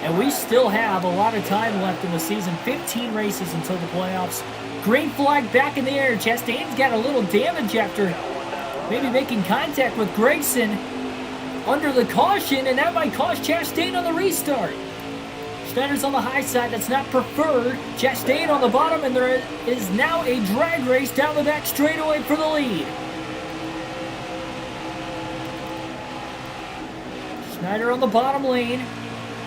And we still have a lot of time left in the season. 15 races until the playoffs. Green flag back in the air. Chastain's got a little damage after maybe making contact with Gragson under the caution, and that might cost Chastain on the restart. Schneider's on the high side. That's not preferred. Chastain on the bottom, and there is now a drag race down the back straightaway for the lead. Schneider on the bottom lane,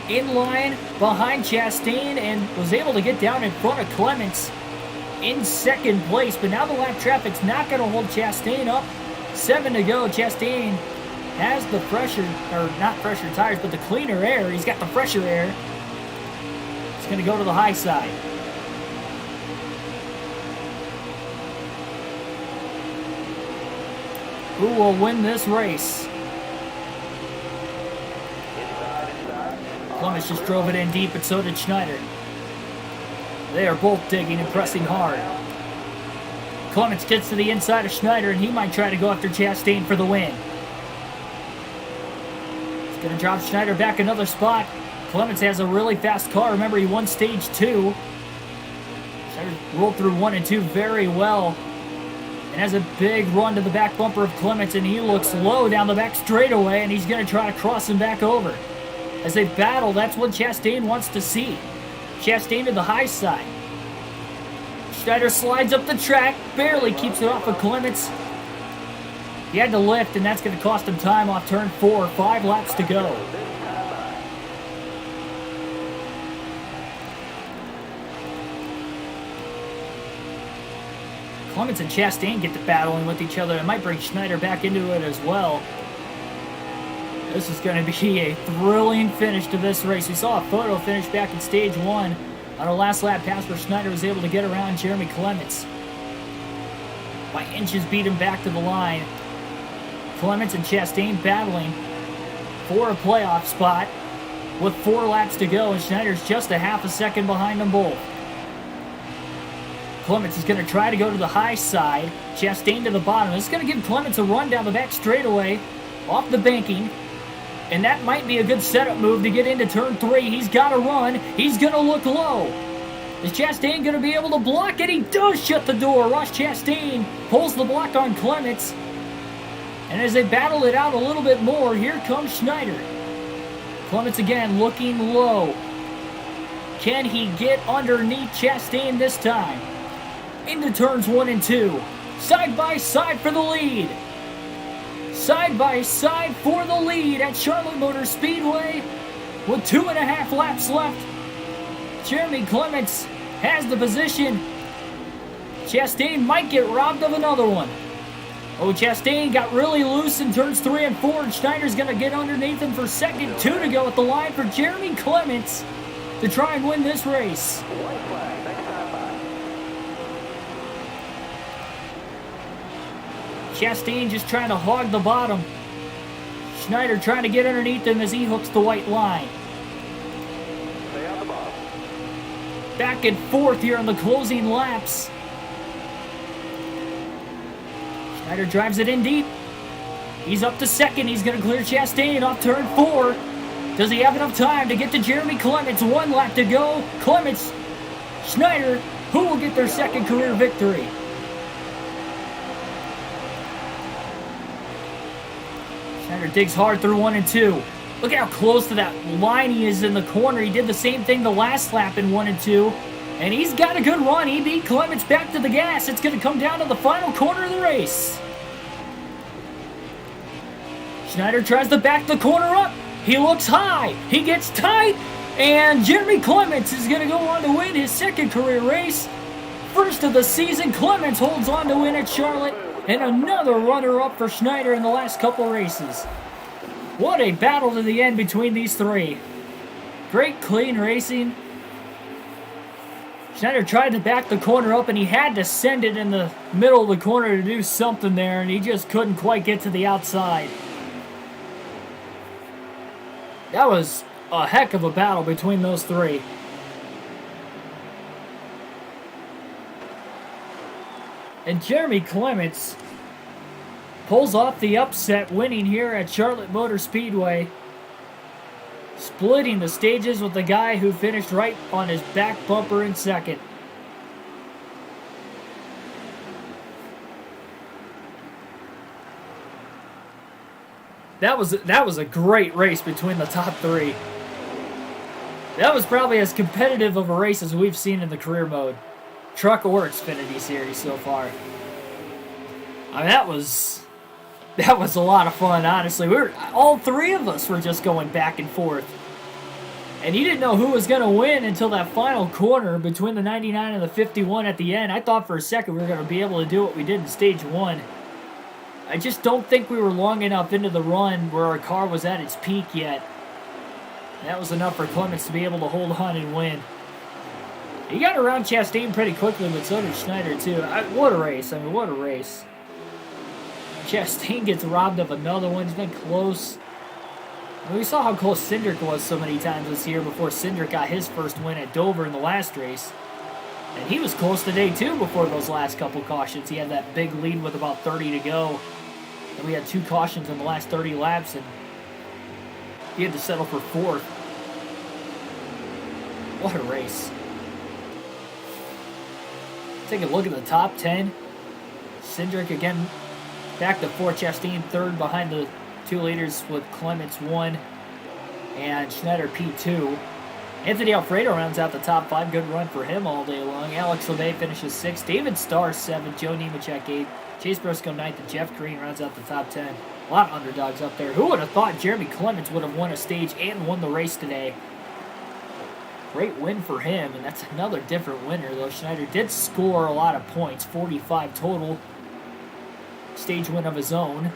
in line behind Chastain, and was able to get down in front of Clements in second place. But now the lap traffic's not going to hold Chastain up. 7 to go. Chastain has the fresher, or not fresher tires, but the cleaner air. He's got the fresher air. He's going to go to the high side. Who will win this race? Clements just drove it in deep, and so did Schneider. They are both digging and pressing hard. Clements gets to the inside of Schneider, and he might try to go after Chastain for the win. He's going to drop Schneider back another spot. Clements has a really fast car. Remember, he won stage 2. Schneider rolled through 1 and 2 very well. And has a big run to the back bumper of Clements, and he looks low down the back straightaway, and he's going to try to cross him back over. As they battle, that's what Chastain wants to see. Chastain to the high side. Schneider slides up the track, barely keeps it off of Clements. He had to lift, and that's going to cost him time off turn 4. 5 laps to go. Clements and Chastain get to battling with each other. It might bring Schneider back into it as well. This is going to be a thrilling finish to this race. We saw a photo finish back in stage 1 on a last lap pass where Schneider was able to get around Jeremy Clements. By inches beat him back to the line. Clements and Chastain battling for a playoff spot with 4 laps to go, and Schneider's just a half a second behind them both. Clements is going to try to go to the high side. Chastain to the bottom. This is going to give Clements a run down the back straightaway off the banking. And that might be a good setup move to get into turn 3. He's got to run. He's going to look low. Is Chastain going to be able to block it? He does shut the door. Ross Chastain pulls the block on Clements. And as they battle it out a little bit more, here comes Schneider. Clements again looking low. Can he get underneath Chastain this time? Into turns 1 and 2. Side by side for the lead. Side by side for the lead at Charlotte Motor Speedway with 2.5 laps left. Jeremy Clements has the position. Chastain might get robbed of another one. Oh, Chastain got really loose in turns 3 and 4, and Schneider's going to get underneath him for second. 2 to go at the line for Jeremy Clements to try and win this race. Chastain just trying to hog the bottom. Schneider trying to get underneath him as he hooks the white line. Back and forth here on the closing laps. Schneider drives it in deep. He's up to second. He's going to clear Chastain off turn 4. Does he have enough time to get to Jeremy Clements? 1 lap to go. Clements, Schneider, who will get their second career victory? Schneider digs hard through 1 and 2. Look at how close to that line he is in the corner. He did the same thing the last lap in 1 and 2. And he's got a good run. He beat Clements back to the gas. It's going to come down to the final corner of the race. Schneider tries to back the corner up. He looks high. He gets tight. And Jeremy Clements is going to go on to win his second career race. First of the season, Clements holds on to win at Charlotte. And another runner-up for Schneider in the last couple races. What a battle to the end between these three. Great clean racing. Schneider tried to back the corner up, and he had to send it in the middle of the corner to do something there, and he just couldn't quite get to the outside. That was a heck of a battle between those three. And Jeremy Clements pulls off the upset, winning here at Charlotte Motor Speedway. Splitting the stages with the guy who finished right on his back bumper in second. That was a great race between the top three. That was probably as competitive of a race as we've seen in the career mode. Truck or Xfinity series so far. I mean, that was a lot of fun, honestly. All three of us were just going back and forth. And you didn't know who was going to win until that final corner between the 99 and the 51 at the end. I thought for a second we were going to be able to do what we did in stage 1. I just don't think we were long enough into the run where our car was at its peak yet. That was enough for Clements to be able to hold on and win. He got around Chastain pretty quickly, but so did Schneider too. What a race. I mean, what a race. Chastain gets robbed of another one. He's been close. I mean, we saw how close Cindric was so many times this year before Cindric got his first win at Dover in the last race. And he was close today too before those last couple cautions. He had that big lead with about 30 to go. And we had 2 cautions in the last 30 laps, and he had to settle for 4th. What a race. Take a look at the top 10. Cindric again back to 4th. Chastain 3rd behind the 2 leaders with Clements 1 and Schneider P2. Anthony Alfredo rounds out the top 5. Good run for him all day long. Alex LeMay finishes 6th. David Starr 7th. Joe Nemechek 8th. Chase Briscoe 9th. And Jeff Green rounds out the top 10. A lot of underdogs up there. Who would have thought Jeremy Clements would have won a stage and won the race today? Great win for him, and that's another different winner, though. Schneider did score a lot of points, 45 total. Stage win of his own.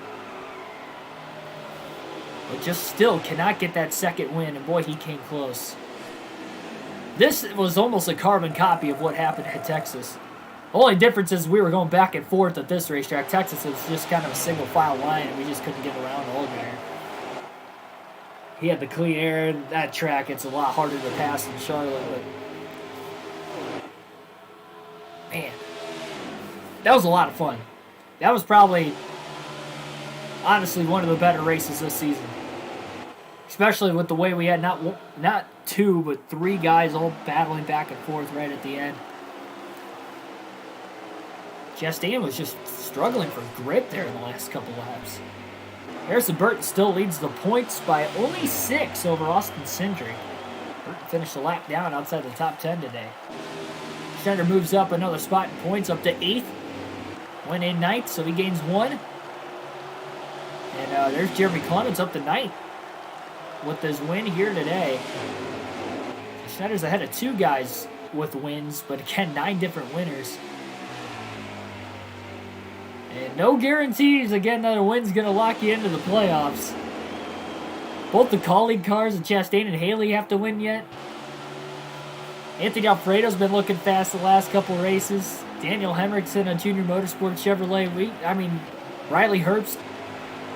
But just still cannot get that second win, and boy, he came close. This was almost a carbon copy of what happened at Texas. The only difference is we were going back and forth at this racetrack. Texas was just kind of a single file line, and we just couldn't get around Allgaier. He had the clean air, and that track, it's a lot harder to pass than Charlotte, but man, that was a lot of fun. That was probably, honestly, one of the better races this season. Especially with the way we had not 2, but 3 guys all battling back and forth right at the end. Chastain was just struggling for grip there in the last couple laps. Harrison Burton still leads the points by only 6 over Austin Cindric. Burton finished a lap down outside the top 10 today. Schneider moves up another spot in points, up to 8th. Went in 9th, so he gains 1. And there's Jeremy Clements up to 9th with his win here today. Schneider's ahead of 2 guys with wins, but again, 9 different winners. And no guarantees, again, that a win's going to lock you into the playoffs. Both the colleague cars, and Chastain and Haley, have to win yet. Anthony Alfredo's been looking fast the last couple races. Daniel Henriksen on Junior Motorsports Chevrolet. Riley Herbst,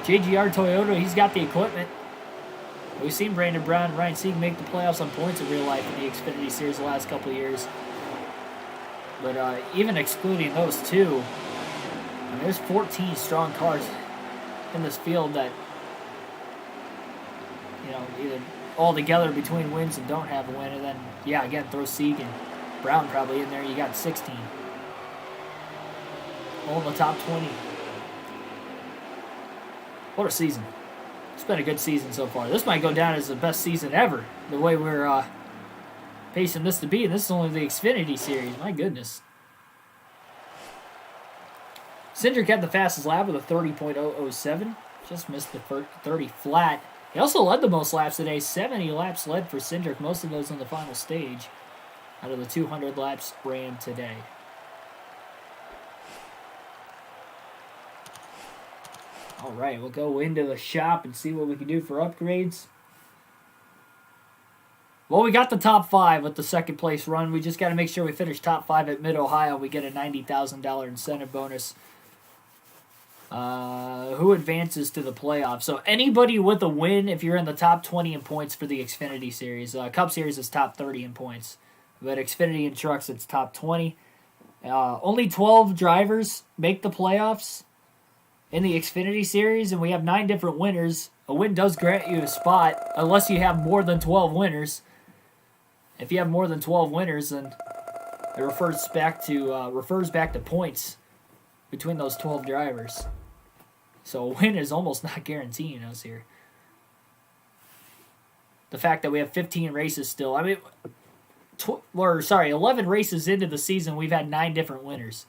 JGR Toyota, he's got the equipment. We've seen Brandon Brown and Ryan Sieg make the playoffs on points in real life in the Xfinity Series the last couple of years. But even excluding those 2, there's 14 strong cars in this field that, either all together between wins and don't have a win. And then, again, throw Sieg and Brown probably in there. You got 16. All in the top 20. What a season. It's been a good season so far. This might go down as the best season ever, the way we're pacing this to be. And this is only the Xfinity Series. My goodness. Cindric had the fastest lap with a 30.007. Just missed the 30 flat. He also led the most laps today. 70 laps led for Cindric, most of those on the final stage out of the 200 laps ran today. All right, we'll go into the shop and see what we can do for upgrades. Well, we got the top 5 with the second place run. We just got to make sure we finish top 5 at Mid-Ohio. We get a $90,000 incentive bonus. Who advances to the playoffs? So anybody with a win, if you're in the top 20 in points for the Xfinity Series. Cup Series is top 30 in points. But Xfinity and Trucks, it's top 20. Only 12 drivers make the playoffs in the Xfinity Series, and we have 9 different winners. A win does grant you a spot, unless you have more than 12 winners. If you have more than 12 winners, then it refers back to points between those 12 drivers. So a win is almost not guaranteeing us here. The fact that we have 15 races still. 11 races into the season, we've had 9 different winners.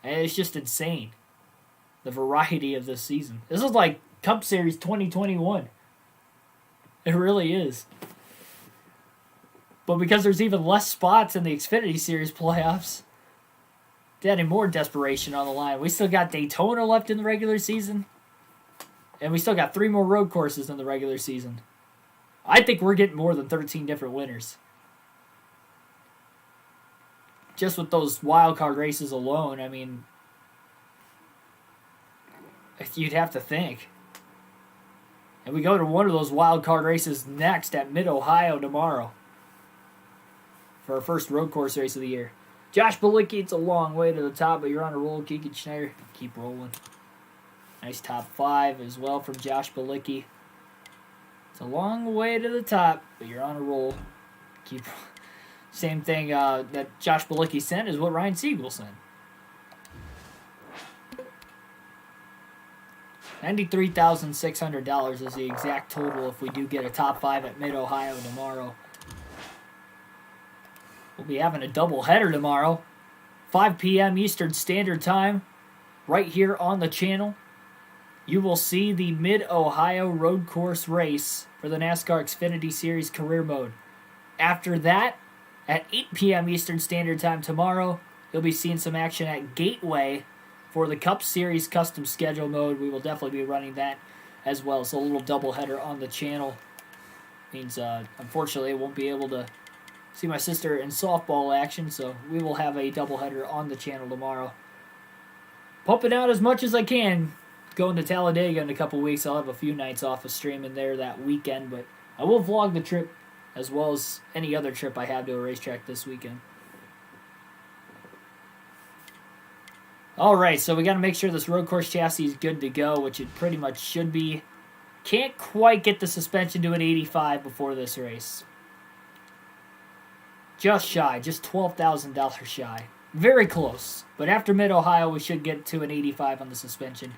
And it's just insane, the variety of this season. This is like Cup Series 2021. It really is. But because there's even less spots in the Xfinity Series playoffs, adding more desperation on the line. We still got Daytona left in the regular season. And we still got 3 more road courses in the regular season. I think we're getting more than 13 different winners. Just with those wild card races alone, you'd have to think. And we go to one of those wild card races next at Mid-Ohio tomorrow for our first road course race of the year. Josh Bilicki, it's a long way to the top, but you're on a roll. Keegan Schneider, keep rolling. Nice top 5 as well from Josh Bilicki. It's a long way to the top, but you're on a roll. Same thing that Josh Bilicki sent is what Ryan Sieg will send. $93,600 is the exact total if we do get a top 5 at Mid-Ohio tomorrow. We'll be having a doubleheader tomorrow, 5 p.m. Eastern Standard Time, right here on the channel. You will see the Mid-Ohio Road Course race for the NASCAR Xfinity Series Career Mode. After that, at 8 p.m. Eastern Standard Time tomorrow, you'll be seeing some action at Gateway for the Cup Series Custom Schedule Mode. We will definitely be running that as well. It's a little doubleheader on the channel. Means, unfortunately, I won't be able to see my sister in softball action, so we will have a doubleheader on the channel tomorrow. Pumping out as much as I can. Going to Talladega in a couple weeks. I'll have a few nights off of streaming there that weekend, but I will vlog the trip as well as any other trip I have to a racetrack this weekend. Alright, so we got to make sure this road course chassis is good to go, which it pretty much should be. Can't quite get the suspension to an 85 before this race. Just shy, just $12,000 shy. Very close, but after Mid-Ohio we should get to an 85 on the suspension.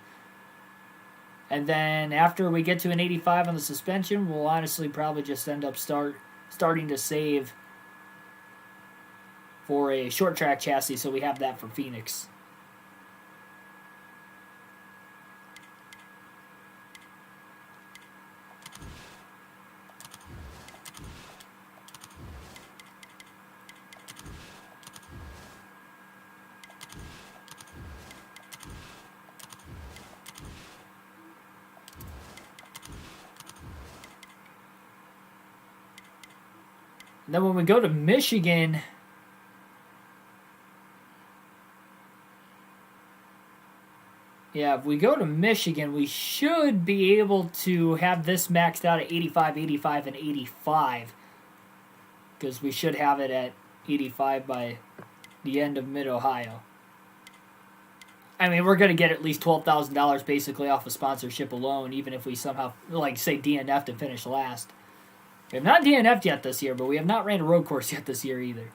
And then after we get to an 85 on the suspension, we'll honestly probably just end up starting to save for a short track chassis, so we have that for Phoenix. And then when we go to Michigan, if we go to Michigan, we should be able to have this maxed out at 85, 85, and 85. Because we should have it at 85 by the end of Mid-Ohio. I mean, we're going to get at least $12,000 basically off of sponsorship alone, even if we somehow, like, say, DNF'd and finish last. We have not DNF'd yet this year, but we have not ran a road course yet this year either.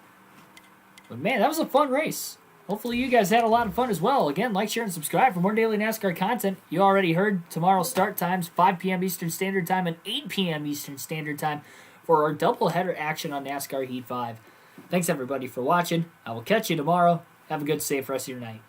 But man, that was a fun race. Hopefully you guys had a lot of fun as well. Again, like, share, and subscribe for more daily NASCAR content. You already heard tomorrow's start times, 5 p.m. Eastern Standard Time and 8 p.m. Eastern Standard Time for our doubleheader action on NASCAR Heat 5. Thanks everybody for watching. I will catch you tomorrow. Have a good, safe rest of your night.